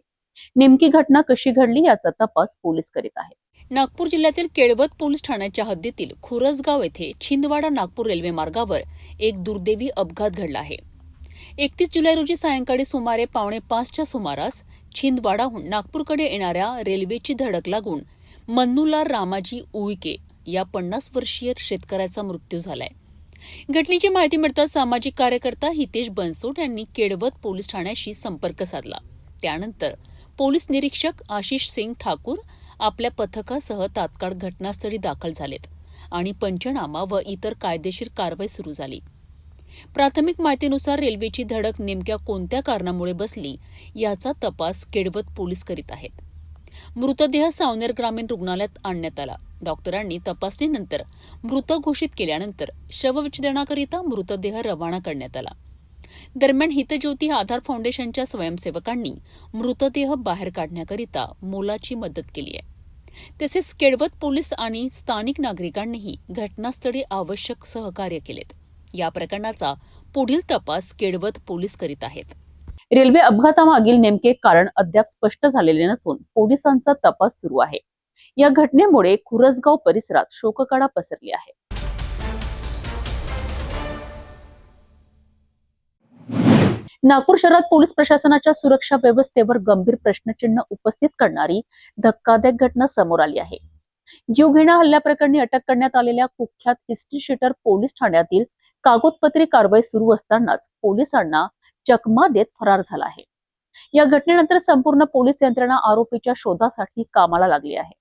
नेमकी घटना कशी घडली याचा तपास पोलीस करीत आहेत. नागपूर जिल्ह्यातील केळवत पोलीस ठाण्याच्या हद्दीतील खुरसगाव येथे छिंदवाडा नागपूर रेल्वे मार्गावर एक दुर्दैवी अपघात घडला आहे. 31 जुलै रोजी सायंकाळी सुमारे 4:45च्या सुमारास छिंदवाडाहून नागपूरकडे येणाऱ्या रेल्वेची धडक लागून मन्नूलाल रामाजी उईके या 50 वर्षीय शेतकऱ्याचा मृत्यू झालाय. घटनेची माहिती मिळताच सामाजिक कार्यकर्ता हितेश बनसोड यांनी केळवत पोलीस ठाण्याशी संपर्क साधला. त्यानंतर पोलीस निरीक्षक आशिष सिंग ठाकूर आपल्या पथकासह तात्काळ घटनास्थळी दाखल झालेत आणि पंचनामा व इतर कायदेशीर कारवाई सुरू झाली. प्राथमिक माहितीनुसार रेल्वेची धडक नेमक्या कोणत्या कारणामुळे बसली याचा तपास केळवत पोलीस करीत आहेत. मृतदेह सावनेर ग्रामीण रुग्णालयात आणण्यात आला. डॉक्टरांनी तपासणीनंतर मृत घोषित केल्यानंतर शवविच्छेदनाकरिता मृतदेह रवाना करण्यात आला. दरम्यान हितज्योती आधार फाउंडेशनच्या स्वयंसेवकांनी मृतदेह बाहेर काढण्याकरिता मोलाची मदत केली आहे. तसेच केळवत पोलीस आणि स्थानिक नागरिकांनीही घटनास्थळी आवश्यक सहकार्य केलेत. या प्रकरणाचा पुढील तपास केळवत पोलीस करीत आहेत. रेल्वे अपघातामागील नेमके कारण अद्याप स्पष्ट झालेले नसून पोलिसांचा तपास सुरू आहे. या घटनेमुळे खुरसगाव परिसरात शोककळा पसरली आहे. नागपूर शहरात पोलीस प्रशासनाच्या सुरक्षा व्यवस्थेवर गंभीर प्रश्नचिन्ह उपस्थित करणारी धक्कादायक घटना समोर आली आहे. जीवघेण्या हल्ल्याप्रकरणी अटक करण्यात आलेल्या कुख्यात हिस्ट्री शीटर पोलीस ठाण्यातील कागदपत्री कारवाई सुरू असतानाच पोलिसांना चकमा देत फरार झाला आहे. या घटनेनंतर संपूर्ण पोलीस यंत्रणा आरोपीच्या शोधासाठी कामाला लागली आहे.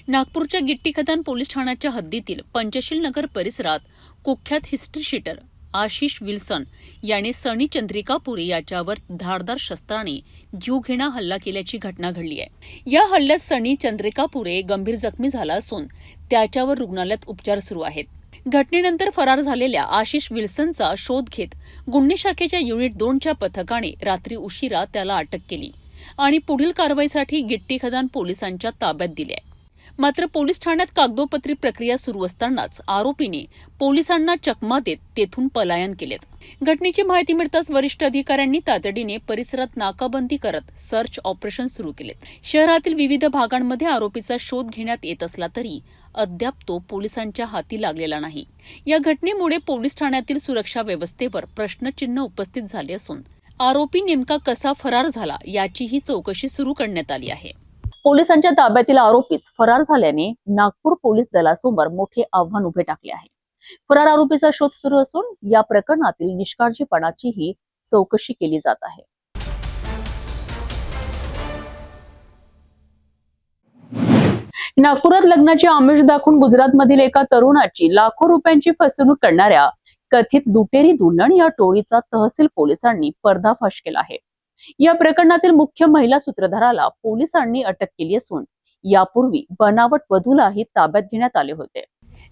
नागपूरच्या गिट्टी खदान पोलीस ठाण्याच्या हद्दीतील पंचशील नगर परिसरात कुख्यात हिस्ट्री शीटर आशिष विल्सन याने सनी चंद्रिकापुरी याच्यावर धारदार शस्त्राने जीवघेणा हल्ला केल्याची घटना घडली आहे. या हल्ल्यात सनी चंद्रिकापुरे गंभीर जखमी झाला असून त्याच्यावर रुग्णालयात उपचार सुरू आहेत. घटनेनंतर फरार झालेल्या आशिष विल्सनचा शोध घेत गुन्हे शाखेच्या युनिट 2च्या पथकाने रात्री उशिरा त्याला अटक केली आणि पुढील कारवाईसाठी गिट्टी खदान पोलिसांच्या ताब्यात दिले. मात्र पोलीस ठाण्यात कागदोपत्री प्रक्रिया सुरू असतानाच आरोपीने पोलिसांना चकमा देत तेथून पलायन केलेत. घटनेची माहिती मिळताच वरिष्ठ अधिकाऱ्यांनी तातडीने परिसरात नाकाबंदी करत सर्च ऑपरेशन सुरू केलेत. शहरातील विविध भागांमध्ये आरोपीचा शोध घेण्यात येत असला तरी अद्याप तो पोलिसांच्या हाती लागलेला नाही. या घटनेमुळे पोलीस ठाण्यातील सुरक्षा व्यवस्थेवर प्रश्नचिन्ह उपस्थित झाले असून आरोपी नेमका कसा फरार झाला याचीही चौकशी सुरू करण्यात आली आहे. पोलिसांच्या ताब्यातील आरोपीस फरार झाल्याने नागपूर पोलीस दलासमोर मोठे आव्हान उभे टाकले आहे. फरार आरोपीचा शोध सुरू असून या प्रकरणातील निष्काळजीपणाचीही चौकशी केली जात आहे. नागपुरात लग्नाचे आमिष दाखवून गुजरातमधील एका तरुणाची लाखो रुपयांची फसवणूक करणाऱ्या कथित लुटेरी दुल्हन या टोळीचा तहसील पोलिसांनी पर्दाफाश केला आहे. या प्रकरणातील मुख्य महिला सूत्रधाराला पोलिसांनी अटक केली असून यापूर्वी बनावट वधूलाही ताब्यात घेण्यात आले होते.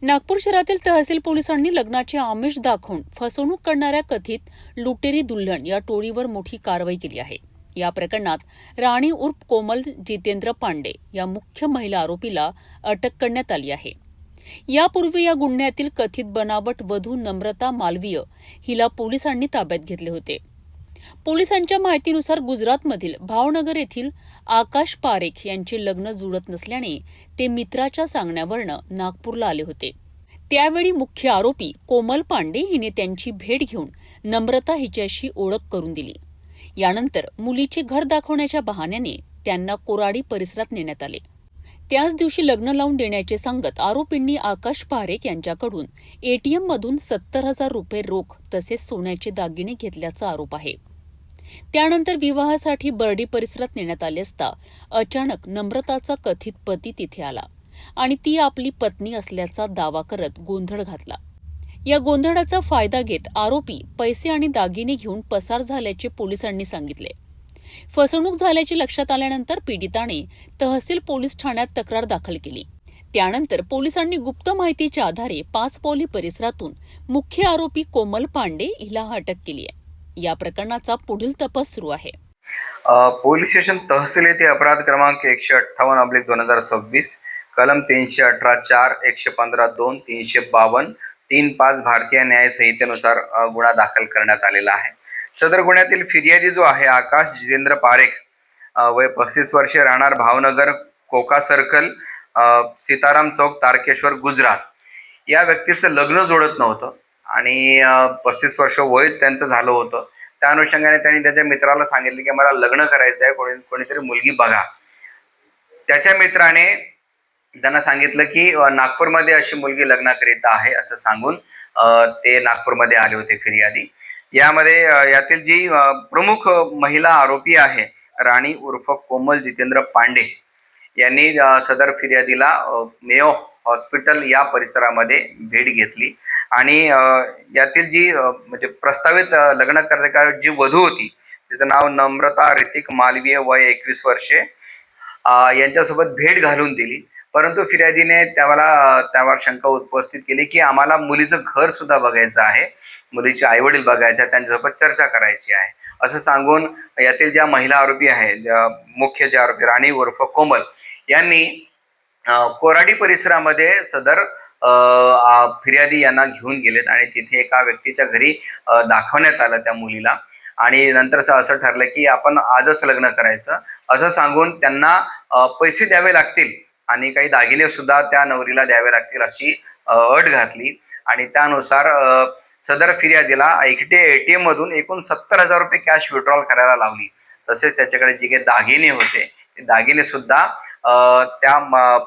नागपूर शहरातील तहसील पोलिसांनी लग्नाचे आमिष दाखवून फसवणूक करणाऱ्या कथित लुटेरी दुल्हन या टोळीवर मोठी कारवाई केली आहे. या प्रकरणात राणी उर्फ कोमल जितेंद्र पांडे या मुख्य महिला आरोपीला अटक करण्यात आली आहे. यापूर्वी या गुन्ह्यातील कथित बनावट वधू नम्रता मालवीय हिला पोलिसांनी ताब्यात घेतले होते. पोलिसांच्या माहितीनुसार गुजरातमधील भावनगर येथील आकाश पारेख यांचे लग्न जुळत नसल्याने ते मित्राच्या सांगण्यावरनं नागपूरला आले होते. त्यावेळी मुख्य आरोपी कोमल पांडे हिने त्यांची भेट घेऊन नम्रता हिच्याशी ओळख करून दिली. यानंतर मुलीचे घर दाखवण्याच्या बहाण्याने त्यांना कोराडी परिसरात नेण्यात आले. त्याच दिवशी लग्न लावून देण्याचे सांगत आरोपींनी आकाश पारेख यांच्याकडून एटीएम मधून 70,000 रुपये रोख तसेच सोन्याचे दागिने घेतल्याचा आरोप आहे. त्यानंतर विवाहासाठी बर्डी परिसरात नेण्यात आले असता अचानक नम्रताचा कथित पती तिथे आला आणि ती आपली पत्नी असल्याचा दावा करत गोंधळ घातला. या गोंधळाचा फायदा घेत आरोपी पैसे आणि दागिने घेऊन पसार झाल्याचे पोलिसांनी सांगितले. फसवणूक झाल्याचे लक्षात आल्यानंतर पीडिताने तहसील पोलीस ठाण्यात तक्रार दाखल केली. त्यानंतर पोलिसांनी गुप्त माहितीच्या आधारे पाचपावली परिसरातून मुख्य आरोपी कोमल पांडे हिला अटक केली आहे. या प्रकरणाचा पुढील तपास सुरू आहे. पोलीस स्टेशन तहसील येथे अपराध क्रमांक 158/2026 कलम 318(4), 115(2), 352, 3(5) भारतीय न्याय संहितेनुसार गुन्हा दाखल करण्यात आलेला आहे. सदर गुन्ह्यातील फिर्यादी जो आहे आकाश जितेंद्र पारेख, वय 35 वर्षे, राहणार भावनगर, कोका सर्कल, सीताराम चौक, तारकेश्वर, गुजरात. या व्यक्तीचं लग्न जोडत नव्हतं आणि 35 वर्ष वय त्यांचं झालं होतं. त्या अनुषंगाने त्यांनी त्याच्या मित्राला सांगितलं की मला लग्न करायचं आहे, कोणीतरी मुलगी बघा. त्याच्या मित्राने त्यांना सांगितलं की नागपूरमध्ये अशी मुलगी लग्नाकरिता आहे असं सांगून ते नागपूरमध्ये आले होते फिर्यादी. यातील जी प्रमुख महिला आरोपी आहे राणी उर्फ कोमल जितेंद्र पांडे यांनी सदर फिर्यादीला मेयो हॉस्पिटल या परिसरामध्ये भेट घेतली आणि यातील जी म्हणजे प्रस्तावित लग्न करणारी जी वधू होती तिचं नाव नम्रता ऋतिक मालवीय, वय 21 वर्षे, यांच्यासोबत भेट घालून दिली. परंतु फिर्यादीने त्यावर शंका उपस्थित केली की आम्हाला मुलीचं घर सुद्धा बघायचं आहे, मुलीचे आईवडील बघायचे, त्यांच्यासोबत चर्चा करायची आहे असं सांगून यातील ज्या महिला आरोपी आहे, मुख्य जे आरोपी राणी उर्फ कोमल यांनी कोराडी परिसरामध्ये सदर फिर्यादी यांना घेऊन गेलेत आणि तिथे एका व्यक्तीच्या घरी दाखवण्यात आलं त्या मुलीला आणि नंतर असं ठरलं की आपण आजच लग्न करायचं असं सांगून त्यांना पैसे द्यावे लागतील आणि काही दागिने सुद्धा त्या नवरीला द्यावे लागतील अशी अट घातली आणि त्यानुसार सदर फिर्यादीला एटीएम मधून एकूण 70,000 रुपये कॅश विड्रॉल करायला लावली. तसेच त्याच्याकडे जे काही दागिने होते ते दागिने सुद्धा त्या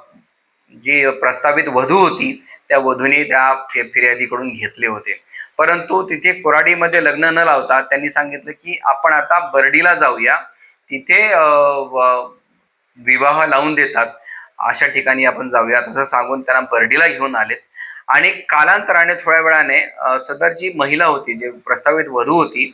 जी प्रस्तावित वधू होती त्या वधूने त्या फिर्यादीकडून घेतले होते. परंतु तिथे कोराडीमध्ये लग्न न लावता त्यांनी सांगितलं की आपण आता बर्डीला जाऊया, तिथे विवाह लावून देतात अशा ठिकाणी आपण जाऊया असं सांगून त्यांना बर्डीला घेऊन आलेत. आणि कालांतराने थोड्या वेळाने सदर जी महिला होती, जी प्रस्तावित वधू होती,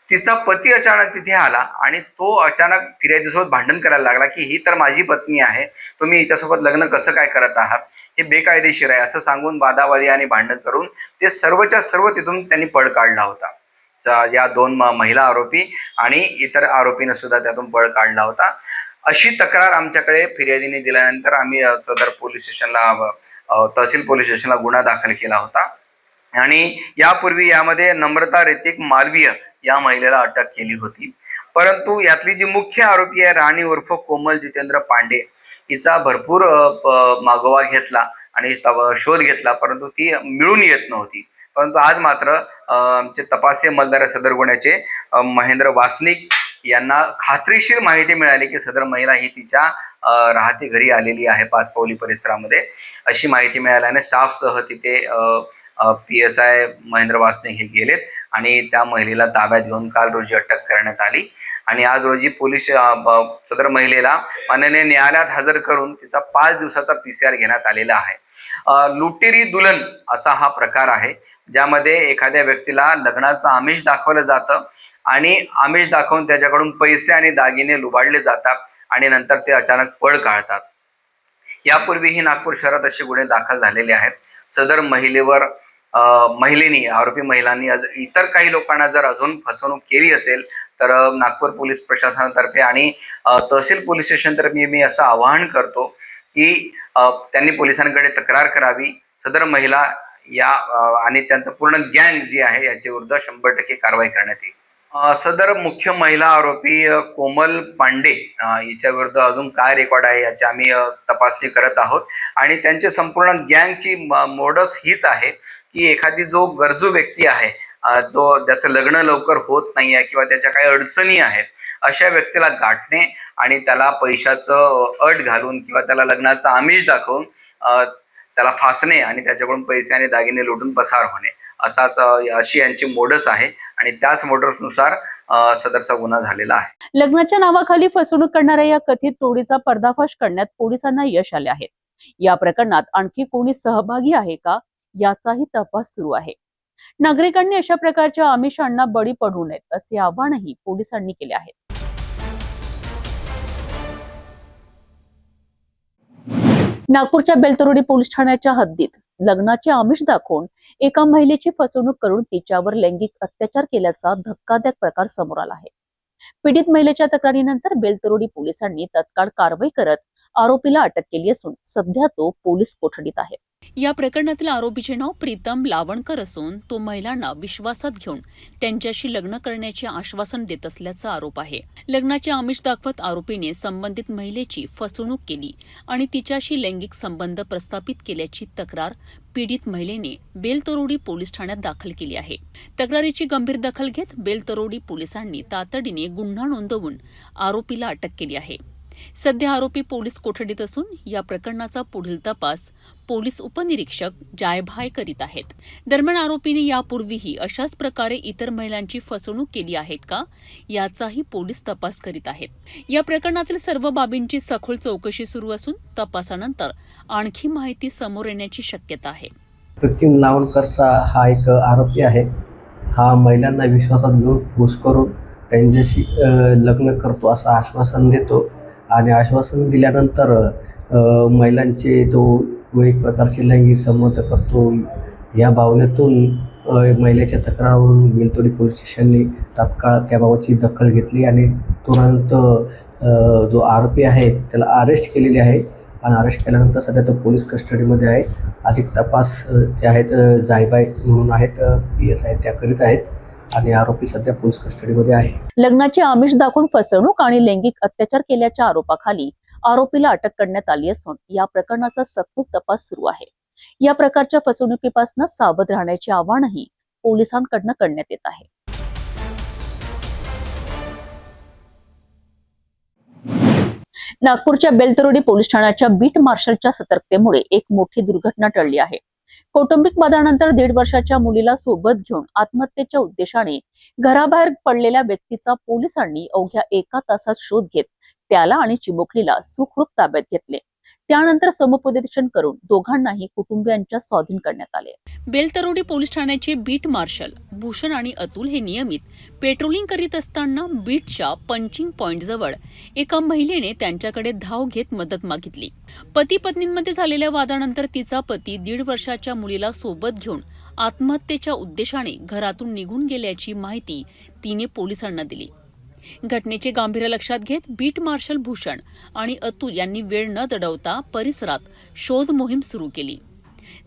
तिचा पती अचानक तिथे आला आणि तो अचानक फिर्यादीसोबत भांडण करायला लागला की ही तर माझी पत्नी आहे, तुम्ही हिच्यासोबत लग्न कसं काय करत आहात, हे बेकायदेशीर आहे असं सांगून वादावादी आणि भांडण करून ते सर्वच्या सर्व तिथून त्यांनी पळ काढला होता. या 2 महिला आरोपी आणि इतर आरोपीने सुद्धा त्यातून पळ काढला होता. अशी तक्रार आमच्याकडे फिर्यादीने दिल्यानंतर आम्ही सदर पोलीस स्टेशनला तहसील पोलीस स्टेशनला गुन्हा दाखल केला होता आणि यापूर्वी यामध्ये नम्रता ऋतिक मालवीय या महिलेला अटक केली होती. परंतु यातली जी मुख्य आरोपी आहे राणी उर्फ कोमल जितेंद्र पांडे हिचा भरपूर मागोवा घेतला आणि शोध घेतला, परंतु ती मिळून येत नव्हती. परंतु आज मात्र आमचे तपासी अंमलदार सदर गुन्ह्याचे महेंद्र वासनिक यांना खात्रीशीर माहिती मिळाली की सदर महिला ही तिच्या राहती घरी आलेली आहे पाचपावली परिसरामध्ये. अशी माहिती मिळाल्याने स्टाफसह तिथे PSI महेंद्र वासनिक हे गेलेत आणि त्या महिलेला ताब्यात घेऊन काल रोजी अटक करण्यात आली आणि आज रोजी पोलीस सदर महिलेला माननीय न्यायालयात हजर करून तिचा 5 दिवसाचा PCR घेण्यात आलेला आहे. लुटेरी दुल्हन असा हा प्रकार आहे ज्यामध्ये एखाद्या व्यक्तीला लग्नाचं आमिष दाखवलं जातं आणि आमिष दाखवून त्याच्याकडून पैसे आणि दागिने लुबाडले जातात आणि नंतर ते अचानक पळ काढतात. यापूर्वीही नागपूर शहरात असे गुन्हे दाखल झालेले आहेत. सदर महिलेवर महिलेनी आरोपी महिलांनी इतर काही लोकांना जर अजून फसवणूक केली असेल तर नागपूर पोलीस प्रशासनातर्फे आणि तहसील पोलीस स्टेशनतर्फे मी असं आवाहन करतो की त्यांनी पोलिसांकडे तक्रार करावी. सदर महिला या आणि त्यांचं पूर्ण गँग जी आहे याच्या विरुद्ध 100% कारवाई करण्यात येईल. सदर मुख्य महिला आरोपी कोमल पांडे हिच्या विरुद्ध अजून काय रेकॉर्ड आहे याची आम्ही तपासणी करत आहोत आणि त्यांची संपूर्ण गँगची मोडस हीच आहे की एखादी जो गरजू व्यक्ती आहे जो ज्याचं लग्न लवकर होत नाही आहे किंवा त्याच्या काही अडचणी आहेत अशा व्यक्तीला गाठणे आणि त्याला पैशाचं अट घालून किंवा त्याला लग्नाचं आमिष दाखवून त्याला फासणे आणि त्याच्याकडून पैसे आणि दागिने लुटून पसार होणे अशी यांची मोडस आहे आणि त्याच मोडसनुसार सदरचा गुन्हा झालेला आहे. लग्नाच्या नावाखाली फसवणूक करणाऱ्या या कथित टोळीचा पर्दाफाश करण्यात पोलिसांना यश आले आहे. या प्रकरणात आणखी कोणी सहभागी आहे का याचाही तपास सुरू आहे. नागरिकांनी अशा प्रकारच्या आमिषांना बळी पडू नयेत असे आवाहनही पोलिसांनी केले आहे. नागपूरच्या बेलतरोडी पोलीस ठाण्याच्या हद्दीत लग्नाचे आमिष दाखवून एका महिलेची फसवणूक करून तिच्यावर लैंगिक अत्याचार केल्याचा धक्कादायक प्रकार समोर आला आहे. पीडित महिलेच्या तक्रारीनंतर बेलतरोडी पोलिसांनी तत्काळ कारवाई करत आरोपीला अटक केली असून सध्या तो पोलीस कोठडीत आहे. या प्रकरणातील आरोपीचे नाव प्रीतम लावणकर असून तो महिलांना विश्वासात घेऊन त्यांच्याशी लग्न करण्याचे आश्वासन देत असल्याचा आरोप आहे. लग्नाचे आमिष दाखवत आरोपीने संबंधित महिलेची फसवणूक केली आणि तिच्याशी लैंगिक संबंध प्रस्थापित केल्याची तक्रार पीडित महिलेने बेलतरोडी पोलीस ठाण्यात दाखल केली आहे. तक्रारीची गंभीर दखल घेत बेलतरोडी पोलिसांनी तातडीने गुन्हा नोंदवून आरोपीला अटक केली आहे. सध्या आरोपी पोलीस कोठडीत असून या प्रकरणाचा पुढील तपास पोलीस उपनिरीक्षक जायभाय करीत आहेत. दरम्यान आरोपीने यापूर्वीही अशाच प्रकारे इतर महिलांची फसवणूक केली आहेत का याचाही पोलीस तपास करीत आहेत. या प्रकरणातील सर्व बाबींची सखोल चौकशी सुरू असून तपासानंतर आणखी माहिती समोर येण्याची शक्यता आहे. प्रीतम लावणकरचा हा एक आरोपी आहे. हा महिलांना विश्वासात घेऊन फूस करून त्यांच्याशी लग्न करतो असं आश्वासन देतो आणि आश्वासन दिल्यानंतर महिलांचे तो एक प्रकारचे लैंगिक संबंध करतो. या भावनेतून महिलेच्या तक्रारावरून बेलतोडी पोलीस स्टेशनने तात्काळ त्याबाबतची दखल घेतली आणि तुरंत जो आरोपी आहे त्याला अरेस्ट केलेले आहे आणि अरेस्ट केल्यानंतर सध्या तो पोलीस कस्टडीमध्ये आहे. अधिक तपास जे आहेत जायबाई म्हणून आहेत PS आहेत त्या करीत आहेत आणि आरोपी सध्या पोलीस कस्टडीमध्ये आहे. लग्नाचे आमिष दाखवून फसवणूक आणि लैंगिक अत्याचार केल्याच्या आरोपाखाली आरोपीला अटक करण्यात आली असून या प्रकरणाचा सखोल तपास सुरू आहे. या प्रकारच्या फसवणुकीपासून सावध राहण्याचे आवाहनही पोलिसांकडून करण्यात येत आहे. नागपूरच्या बेलतरोडी पोलीस ठाण्याच्या बीट मार्शलच्या सतर्कतेमुळे एक मोठी दुर्घटना टळली आहे. कौटुंबिक वादानंतर 1.5 वर्षाच्या मुलीला सोबत घेऊन आत्महत्येच्या उद्देशाने घराबाहेर पडलेल्या व्यक्तीचा पोलिसांनी अवघ्या 1 तासात शोध घेत त्याला आणि चिमुकलीला सुखरूप ताब्यात घेतले. त्यानंतर समुपदेशन करून दोघांनाही कुटुंबियांच्या स्वाधीन करण्यात आले. बेलतरोडी पोलीस ठाण्याचे बीट मार्शल भूषण आणि अतुल हे नियमित पेट्रोलिंग करीत असताना बीटच्या पंचिंग पॉइंट जवळ एका महिलेने त्यांच्याकडे धाव घेत मदत मागितली. पती पत्नींमध्ये झालेल्या वादानंतर तिचा पती 1.5 वर्षाच्या मुलीला सोबत घेऊन आत्महत्येच्या उद्देशाने घरातून निघून गेल्याची माहिती तिने पोलिसांना दिली. घटनेचे गांभीर्य लक्षात घेत बीट मार्शल भूषण आणि अतुल यांनी वेळ न दडवता परिसरात शोध मोहीम सुरू केली.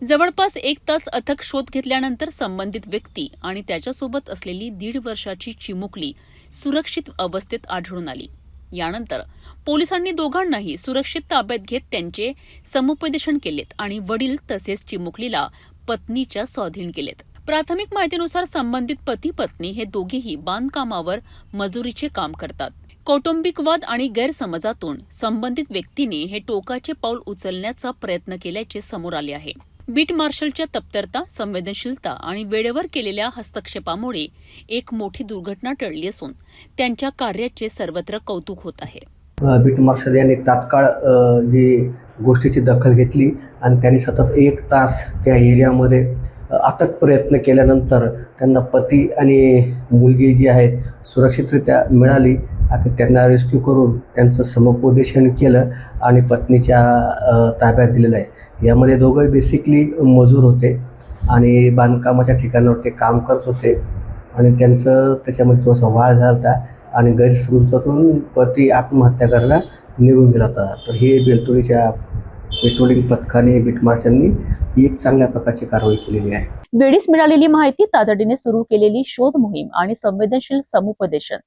जवळपास 1 तास अथक शोध घेतल्यानंतर संबंधित व्यक्ती आणि त्याच्यासोबत असलेली 1.5 वर्षाची चिमुकली सुरक्षित अवस्थेत आढळून आली. यानंतर पोलिसांनी दोघांनाही सुरक्षित ताब्यात घेत त्यांचे समुपदेशन केलेत आणि वडील तसेच चिमुकलीला पत्नीच्या स्वाधीन केलेत. प्राथमिक माहितीनुसार संबंधित पती पत्नी हे दोघेही बांधकामावर मजुरीचे काम करतात. कौटुंबिक वाद आणि गैरसमजातून संबंधित व्यक्तीने हे टोकाचे पाऊल उचलण्याचा प्रयत्न केल्याचे समोर आले आहे. बीट मार्शलच्या तत्परता, संवेदनशीलता आणि वेळेवर केलेल्या हस्तक्षेपामुळे एक मोठी दुर्घटना टळली असून त्यांच्या कार्याचे सर्वत्र कौतुक होत आहे. बीट मार्शल यांनी तात्काळ जी गोष्टीची दखल घेतली आणि त्यांनी सतत 1 तास त्या एरियामध्ये अथक प्रयत्न केल्यानंतर त्यांना पती आणि मुलगी जी आहेत सुरक्षितरित्या मिळाली आम्ही त्यांना रेस्क्यू करून त्यांचं समुपदेशन केलं आणि पत्नीच्या ताब्यात दिलेलं आहे. यामध्ये दोघं बेसिकली मजूर होते आणि बांधकामाच्या ठिकाणावर ते काम करत होते आणि त्यांचं त्याच्यामध्ये थोडासा वाद झाला होता आणि गैरसमजुतातून पती आत्महत्या करायला निघून गेला होता. तर हे बेलतोडीच्या पेट्रोलिंग पथकाने बीट मार्शलनी ही एक चांगल्या प्रकारची कारवाई केलेली आहे. वेळीच मिळालेली माहिती तातडीने सुरू केलेली शोध मोहीम आणि संवेदनशील समुपदेशन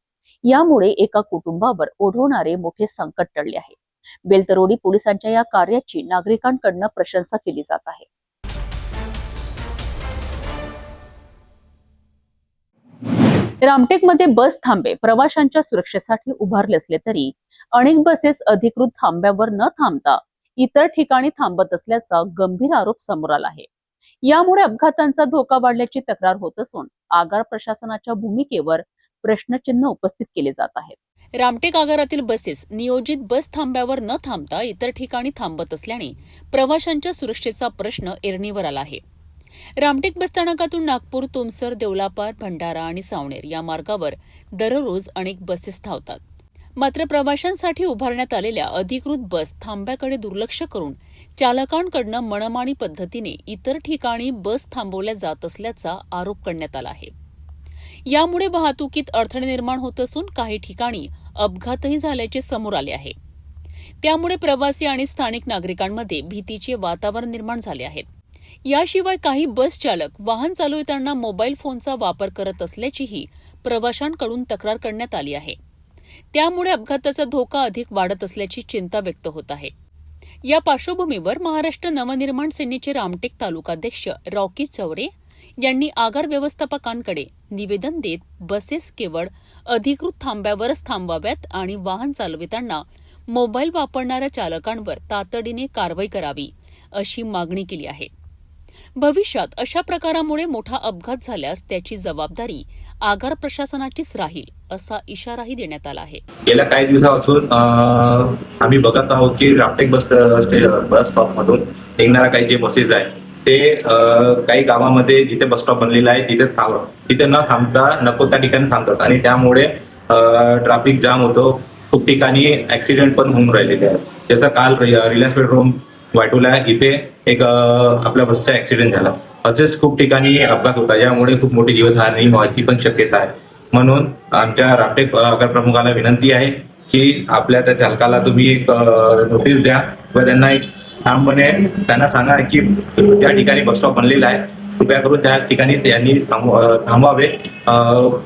यामुळे एका कुटुंबावर ओढवणारे मोठे संकट टळले आहे. बेलतरोडी पोलिसांच्या या कार्याची नागरिकांकडून प्रशंसा केली जात आहे. रामटेकमध्ये बस थांबे प्रवाशांच्या सुरक्षेसाठी उभारले असले तरी अनेक बसेस अधिकृत थांब्यावर न थांबता इतर ठिकाणी थांबत असल्याचा गंभीर आरोप समोर आला आहे. यामुळे अपघातांचा धोका वाढल्याची तक्रार होत असून आगार प्रशासनाच्या भूमिकेवर प्रश्नचिन्ह उपस्थित केले जात आहेत. रामटेक आगारातील बसेस नियोजित बस थांब्यावर न थांबता इतर ठिकाणी थांबत असल्याने प्रवाशांच्या सुरक्षेचा प्रश्न ऐरणीवर आला आहे. रामटेक बसस्थानकातून नागपूर, तुमसर, देवलापार, भंडारा आणि सावनेर या मार्गावर दररोज अनेक बसेस धावतात. मात्र प्रवाशांसाठी उभारण्यात आलेल्या अधिकृत बस थांब्याकडे दुर्लक्ष करून चालकांकडून मनमानी पद्धतीने इतर ठिकाणी बस थांबवल्या जात असल्याचा आरोप करण्यात आला आहे. यामुळे वाहतुकीत अडथळे निर्माण होत असून काही ठिकाणी अपघातही झाल्याचे समोर आले आहे. त्यामुळे प्रवासी आणि स्थानिक नागरिकांमध्ये भीतीचे वातावरण निर्माण झाले आहे. याशिवाय काही बस चालक वाहन चालवताना मोबाईल फोनचा वापर करत असल्याचीही प्रवाशांकडून तक्रार करण्यात आली आहे. त्यामुळे अपघाताचा धोका अधिक वाढत असल्याची चिंता व्यक्त होत आहे. या पार्श्वभूमीवर महाराष्ट्र नवनिर्माण सेनेचे रामटेक तालुकाध्यक्ष रॉकी चौरे यांनी आगार व्यवस्थापकांकडे निवेदन देत बसेस केवळ अधिकृत थांब्यावरच थांबवाव्यात आणि वाहन चालविताना मोबाईल वापरणाऱ्या चालकांवर तातडीने कारवाई करावी अशी मागणी केली आहे. भविष्यात अशा प्रकारामुळे मोठा अपघात झाल्यास त्याची जबाबदारी आगार प्रशासनाचीच राहील असा इशाराही देण्यात आला आहे. गेल्या काही दिवसापासून आम्ही बघत आहोत की रामटेक बस स्टॉप मधून निघणाऱ्या काही जे बसेस आहेत ते काही गावामध्ये जिथे बस स्टॉप बनलेला आहे तिथे न थांबता नको त्या ठिकाणी थांबतात आणि त्यामुळे ट्रॅफिक जाम होतो. खूप ठिकाणी ऍक्सिडेंट पण होऊन राहिलेले आहेत. जसं काल रिलायन्स पेट्रोल वाटोला इथे एक आपल्या बसचा ऍक्सिडेंट झाला. असेच खूप ठिकाणी अपघात होता, यामुळे खूप मोठी जीवनहानी व्हायची पण शक्यता आहे. म्हणून आमच्या रामटेक आगार प्रमुखाला विनंती आहे की आपल्या त्या चालकाला तुम्ही एक नोटीस द्या व त्यांना एक ठामपणे त्यांना सांगा की त्या ठिकाणी बस स्टॉप बनलेला आहे, कृपया करून त्या ठिकाणी त्यांनी थांबवावे.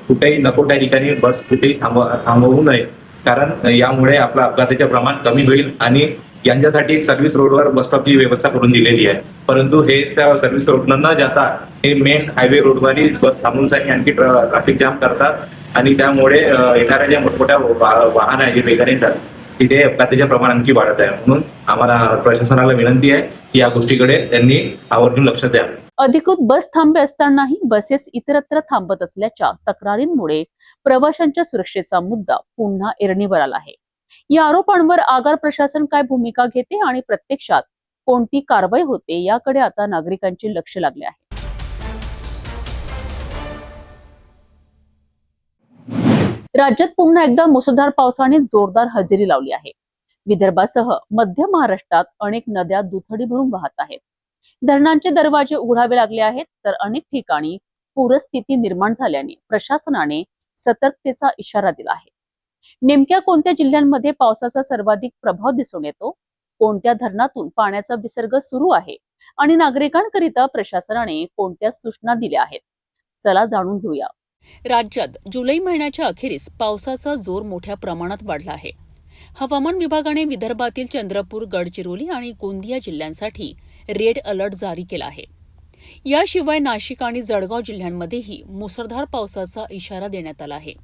कुठेही नको त्या ठिकाणी बस कुठेही थांबवू नये, कारण यामुळे आपलं अपघाताचे प्रमाण कमी होईल. आणि यांच्यासाठी एक सर्व्हिस रोडवर बस स्टॉपची व्यवस्था करून दिलेली आहे, परंतु हे त्या सर्व्हिस रोडनं न जाता हे मेन हायवे रोडवरही बस थांबूनसाठी आणखी ट्रॅफिक जाम करतात आणि त्यामुळे येणाऱ्या ज्या मोठमोठ्या वाहन आहे जे वेगाने येतात तिथे अपघाताचे प्रमाण आणखी वाढत आहे. म्हणून आम्हाला प्रशासनाला विनंती आहे की या गोष्टीकडे त्यांनी आवर्जून लक्ष द्यावे. अधिकृत बस थांबे असतानाही बसेस इतरत्र थांबत असल्याच्या तक्रारींमुळे प्रवाशांच्या सुरक्षेचा मुद्दा पुन्हा ऐरणीवर आला आहे. या आरोपांवर आगार प्रशासन काय भूमिका घेते आणि प्रत्यक्षात कोणती कारवाई होते याकडे आता नागरिकांचे लक्ष लागले आहे. राज्यात पुन्हा एकदा मुसळधार पावसाने जोरदार हजेरी लावली आहे. विदर्भासह मध्य महाराष्ट्रात अनेक नद्या दुथडी भरून वाहत आहेत. धरणांचे दरवाजे उघडावे लागले आहेत, तर अनेक ठिकाणी पूरस्थिती निर्माण झाल्याने प्रशासनाने सतर्कतेचा इशारा दिला आहे. नेमक्या कोणत्या जिल्ह्यांमध्ये पावसाचा सर्वाधिक प्रभाव दिसून येतो, कोणत्या धरणातून पाण्याचा विसर्ग सुरू आहे आणि नागरिकांकरिता प्रशासनाने कोणत्या सूचना दिल्या आहेत, चला जाणून घेऊया. राज्यात जुलै महिन्याच्या अखेरीस पावसाचा जोर मोठ्या प्रमाणात वाढला आहे. हवामान विभागाने विदर्भातील चंद्रपूर, गडचिरोली आणि गोंदिया जिल्ह्यांसाठी रेड अलर्ट जारी केला आहे. याशिवाय नाशिक आणि जळगाव जिल्ह्यांमध्येही मुसळधार पावसाचा इशारा देण्यात आला आहे.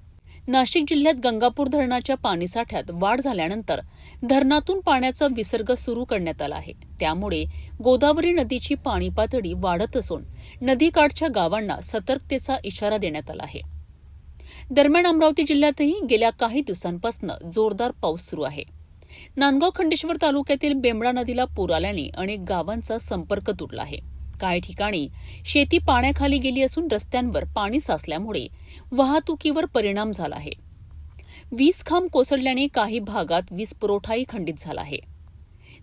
नाशिक जिल्ह्यात गंगापूर धरणाच्या पाणीसाठ्यात वाढ झाल्यानंतर धरणातून पाण्याचा विसर्ग सुरू करण्यात आला आहे. त्यामुळे गोदावरी नदीची पाणी पातळी वाढत असून नदीकाठच्या गावांना सतर्कतेचा इशारा देण्यात आला आहे. दरम्यान अमरावती जिल्ह्यातही गेल्या काही दिवसांपासून जोरदार पाऊस सुरू आहे. नांदगाव खंडेश्वर तालुक्यातील बेंबळा नदीला पूर आल्याने अनेक गावांचा संपर्क तुटला आहे. काही ठिकाणी शेती पाण्याखाली गेली असून रस्त्यांवर पाणी साचल्यामुळे वाहतुकीवर परिणाम झाला आहे. वीज खांब कोसळल्याने काही भागात वीज पुरवठाही खंडित झाला आहे.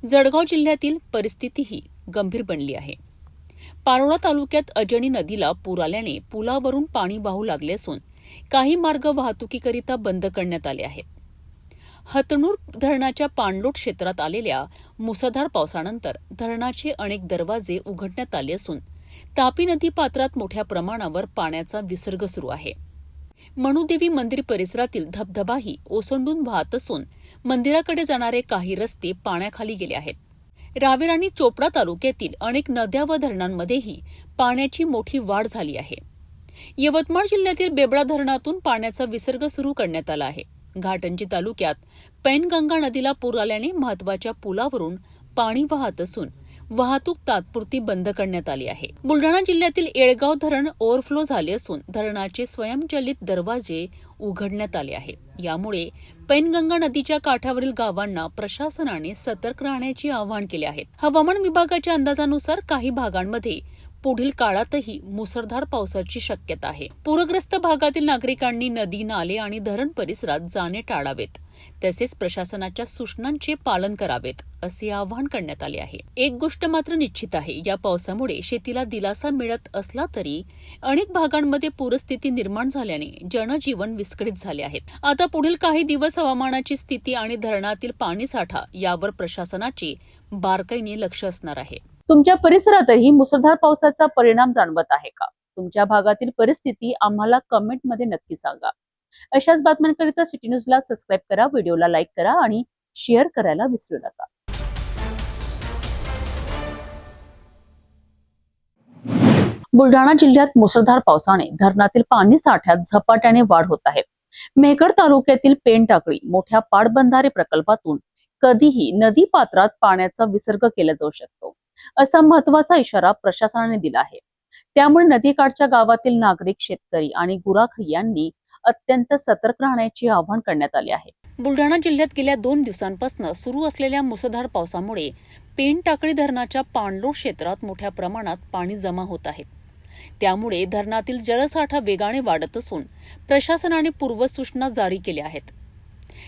जळगाव जिल्ह्यातील परिस्थितीही गंभीर बनली आहे. पारोळा तालुक्यात अजनी नदीला पूर आल्याने पुलावरून पाणी वाहू लागले असून काही मार्ग वाहतुकीकरिता बंद करण्यात आले आहेत. हतनूर धरणाच्या पाणलोट क्षेत्रात आलेल्या मुसळधार पावसानंतर धरणाचे अनेक दरवाजे उघडण्यात आले असून तापी नदी पात्रात मोठ्या प्रमाणावर पाण्याचा विसर्ग सुरू आहे. मनुदेवी मंदिर परिसरातील धबधबाही ओसंडून वाहत असून मंदिराकडे जाणारे काही रस्ते पाण्याखाली गेले आहेत. रावेर आणि चोपडा तालुक्यातील अनेक नद्या व धरणांमध्येही पाण्याची मोठी वाढ झाली आहे. यवतमाळ जिल्ह्यातील बेबडा धरणातून पाण्याचा विसर्ग सुरू करण्यात आला आहे. घाटंजी तालुक्यात पैनगंगा नदीला पूर आल्याने महत्वाच्या पुलावरून पाणी वाहत असून वाहतूक तात्पुरती बंद करण्यात आली आहे. बुलढाणा जिल्ह्यातील येळगाव धरण ओव्हरफ्लो झाले असून धरणाचे स्वयंचलित दरवाजे उघडण्यात आले आहेत. यामुळे पैनगंगा नदीच्या काठावरील गावांना प्रशासनाने सतर्क राहण्याचे आवाहन केले आहे. हवामान विभागाच्या अंदाजानुसार काही भागांमध्ये पुढील काळातही मुसळधार पावसाची शक्यता आहे. पूरग्रस्त भागातील नागरिकांनी नदी, नाले आणि धरण परिसरात जाणे टाळावेत. तसेच प्रशासनाच्या सूचनांचे पालन करावेत असे आवाहन करण्यात आले आहे. एक गोष्ट मात्र निश्चित आहे, या पावसामुळे शेतीला दिलासा मिळत असला तरी अनेक भागांमध्ये पूरस्थिती निर्माण झाल्याने जनजीवन विस्कळीत झाले आहे. आता पुढील काही दिवस हवामानाची स्थिती आणि धरणातील पाणीसाठा यावर प्रशासनाचे बारकाईने लक्ष असणार आहे. तुमच्या परिसरातही मुसळधार पावसाचा परिणाम जाणवत आहे का? तुमच्या भागातील परिस्थिती आम्हाला कमेंटमध्ये नक्की सांगा. अशाच बातम्यांकरिता सिटी न्यूजला सबस्क्राईब करा, व्हिडिओला लाईक करा आणि शेअर करायला विसरू नका. बुलढाणा जिल्ह्यात मुसळधार पावसाने धरणातील पाणी साठ्यात झपाट्याने वाढ होत आहे. मेहकर तालुक्यातील पेनटाकळी मोठ्या पाटबंधारे प्रकल्पातून कधीही नदी पात्रात पाण्याचा विसर्ग केला जाऊ शकतो असा महत्वाचा इशारा प्रशासनाने दिला आहे. त्यामुळे नदीकाठच्या गावातील नागरिक, शेतकरी आणि गुराख यांनी अत्यंत सतर्क राहण्याचे आवाहन करण्यात आले आहे. बुलढाणा जिल्ह्यात गेल्या 2 दिवसांपासून सुरू असलेल्या मुसळधार पावसामुळे पेनटाकळी धरणाच्या पाणलोट क्षेत्रात मोठ्या प्रमाणात पाणी जमा होत आहे. त्यामुळे धरणातील जलसाठा वेगाने वाढत असून प्रशासनाने पूर्वसूचना जारी केल्या आहेत.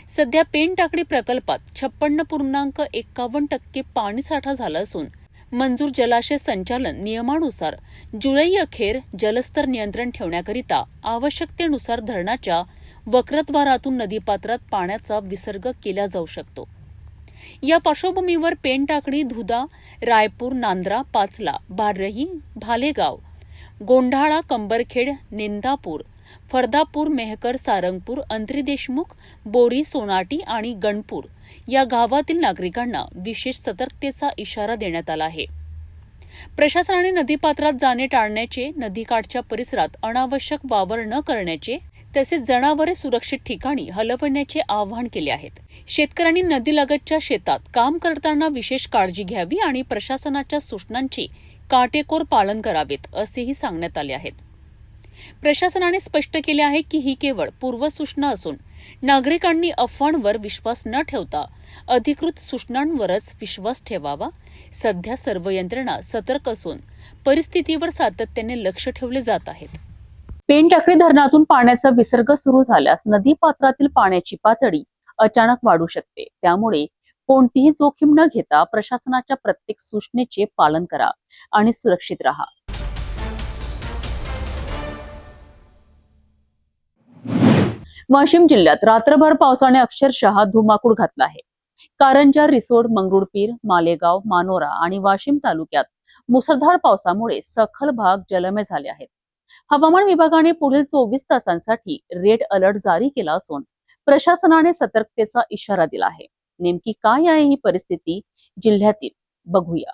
सध्या पेनटाकळी प्रकल्पात 56.51% पाणीसाठा झाला असून मंजूर जलाशय संचालन नियमानुसार जुलै अखेर जलस्तर नियंत्रण ठेवण्याकरिता आवश्यकतेनुसार धरणाच्या वक्रद्वारातून नदीपात्रात पाण्याचा विसर्ग केला जाऊ शकतो. या पार्श्वभूमीवर पेनटाकळी, धुदा, रायपूर, नांद्रा, पाचला, बारही, भालेगाव, गोंढाळा, कंबरखेड, निंदापूर, फरदापूर, मेहकर, सारंगपूर, अंतरी देशमुख, बोरी, सोनाटी आणि गणपूर या गावातील नागरिकांना विशेष सतर्कतेचा इशारा देण्यात आला आहे. प्रशासनाने नदीपात्रात जाणे टाळण्याचे, नदीकाठच्या परिसरात अनावश्यक वावर न करण्याचे तसेच जनावरे सुरक्षित ठिकाणी हलवण्याचे आवाहन केले आहेत. शेतकऱ्यांनी नदीलगतच्या शेतात काम करताना विशेष काळजी घ्यावी आणि प्रशासनाच्या सूचनांचे काटेकोर पालन करावेत असेही सांगण्यात आले आहेत. प्रशासनाने स्पष्ट केले आहे की ही केवळ पूर्वसूचना असून नागरिकांनी अफवांवर विश्वास न ठेवता अधिकृत सूचनांवरच विश्वास ठेवावा. सध्या सर्व यंत्रणा सतर्क असून परिस्थितीवर सातत्याने लक्ष ठेवले जात आहेत. पेनटाकळी धरणातून पाण्याचा विसर्ग सुरू झाल्यास नदीपात्रातील पाण्याची पातळी अचानक वाढू शकते. त्यामुळे कोणतीही जोखीम न घेता प्रशासनाच्या प्रत्येक सूचनेचे पालन करा आणि सुरक्षित राहा. वाशिम जिल्ह्यात रात्रभर पावसाने अक्षरशः धुमाकूळ घातला आहे. कारंजा, रिसोड, मंगरुळपीर, मालेगाव, मानोरा आणि वाशिम तालुक्यात मुसळधार पावसामुळे सखल भाग जलमय झाले आहेत. हवामान विभागाने पुढील 24 तासांसाठी रेड अलर्ट जारी केला असून प्रशासनाने सतर्कतेचा इशारा दिला आहे. नेमकी काय आहे ही परिस्थिती जिल्ह्यातील बघूया.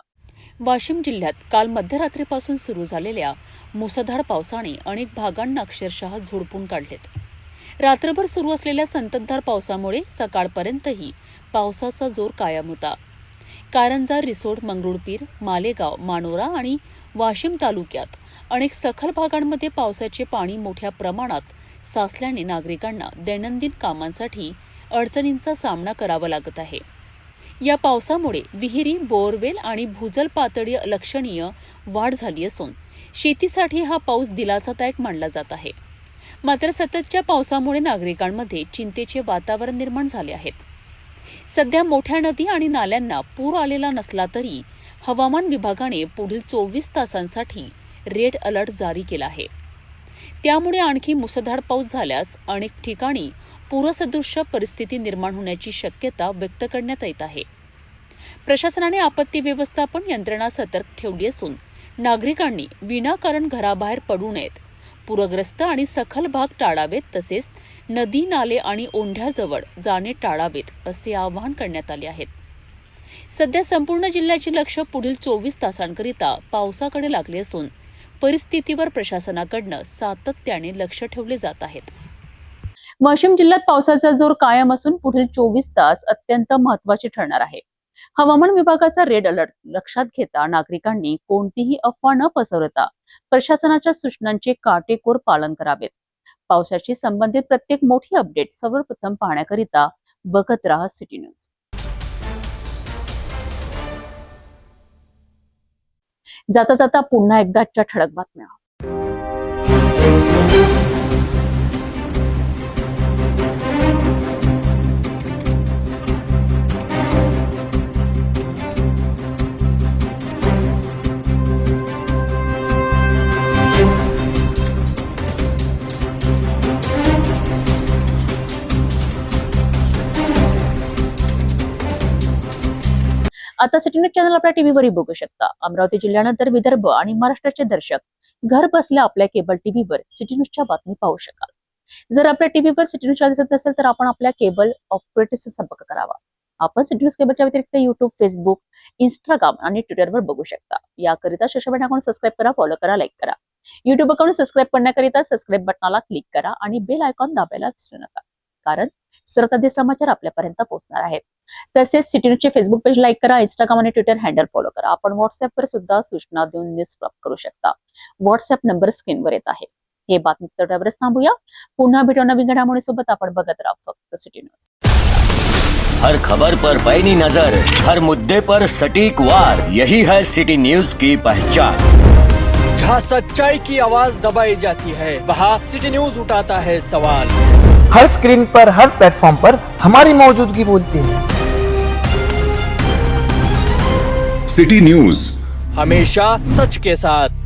वाशिम जिल्ह्यात काल मध्यरात्रीपासून सुरू झालेल्या मुसळधार पावसाने अनेक भागांना अक्षरशः झोडपून काढलेत. रात्रभर सुरू असलेल्या संततधार पावसामुळे सकाळपर्यंतही पावसाचा जोर कायम होता. कारंजा, रिसोड, मंगरुळपीर, मालेगाव, मानोरा आणि वाशिम तालुक्यात अनेक सखल भागांमध्ये पावसाचे पाणी मोठ्या प्रमाणात साचल्याने नागरिकांना दैनंदिन कामांसाठी अडचणींचा सामना करावा लागत आहे. या पावसामुळे विहिरी, बोरवेल आणि भूजल पातळी लक्षणीय वाढ झाली असून शेतीसाठी हा पाऊस दिलासादायक मानला जात आहे. मात्र सततच्या पावसामुळे नागरिकांमध्ये चिंतेचे वातावरण निर्माण झाले आहेत. सध्या मोठ्या नदी आणि नाल्यांना पूर आलेला नसला तरी हवामान विभागाने पुढील 24 तासांसाठी रेड अलर्ट जारी केला आहे. त्यामुळे आणखी मुसळधार पाऊस झाल्यास अनेक ठिकाणी पूरसदृश परिस्थिती निर्माण होण्याची शक्यता व्यक्त करण्यात येत आहे. प्रशासनाने आपत्ती व्यवस्थापन यंत्रणा सतर्क ठेवली असून नागरिकांनी विनाकारण घराबाहेर पडू नयेत, पूरग्रस्त आणि सखल भाग टाळावेत, तसेच नदी, नाले आणि ओंढ्याजवळ जाणे टाळावेत असे आवाहन करण्यात आले आहेत. सध्या संपूर्ण जिल्ह्याचे लक्ष पुढील 24 तासांकरिता पावसाकडे लागले असून परिस्थितीवर प्रशासनाकडून सातत्याने लक्ष ठेवले जात आहेत. वाशिम जिल्ह्यात पावसाचा जोर कायम असून पुढील 24 तास अत्यंत महत्त्वाचे ठरणार आहे. हवामान विभागाचा रेड अलर्ट लक्षात घेता नागरिकांनी कोणतीही अफवा न पसरवता प्रशासनाच्या सूचनांचे काटेकोर पालन करावे. पावसाशी संबंधित प्रत्येक मोठी अपडेट सर्वप्रथम पाहण्याकरिता बघत राहा सिटी न्यूज. जाता जाता पुन्हा एकदा ठळक बातम्या. आता सिटी न्यूज चॅनल आपल्या टीव्हीवरही बघू शकता. अमरावती जिल्ह्यानंतर विदर्भ आणि महाराष्ट्राचे दर्शक घर बसल्या आपल्या केबल टीव्हीवर सिटी न्यूजच्या बातमी पाहू शकाल. जर आपल्या टीव्हीवर सिटी न्यूज दिसत नसेल तर आपण आपल्या केबल ऑपरेटरशी संपर्क करावा. आपण सिटी न्यूज केबलच्या व्यतिरिक्त युट्यूब, फेसबुक, इंस्टाग्राम आणि ट्विटरवर बघू शकता. याकरिता सोशल मीडिया अकाउंट सबस्क्राईब करा, फॉलो करा, लाईक करा. युट्यूब अकाउंट सबस्क्राईब करण्याकरिता सबस्क्राईब बटनाला क्लिक करा आणि बेल आयकॉन दाबायला विसरू नका, कारण सर्वताधी समाचार आपल्यापर्यंत पोहोचणार आहेत. तसेच सिटी न्यूजचे फेसबुक पेज लाईक करा, इंस्टाग्राम आणि ट्विटर हँडल फॉलो करा. आपण व्हॉट्सअपवर सुद्धा सूचना देऊन न्यूज प्राप्त करू शकता. व्हॉट्सअप नंबर स्क्रीनवर येत आहे. हे बातमी तेवढ्यावरच थांबूया. पुन्हा भेटू नवीन घडामोडीसोबत. आपण बघत राहा फक्त सिटी न्यूज. हर खबर पर पैनी नजर, हर मुद्दे पर सटीक वार, यही है सिटी न्यूज की पहचान. जहाँ सच्चाई की आवाज दबाई जाती है, वहाँ सिटी न्यूज उठाता है सवाल. हर स्क्रीन पर, हर प्लेटफॉर्म पर हमारी मौजूदगी बोलती है. सिटी न्यूज हमेशा सच के साथ.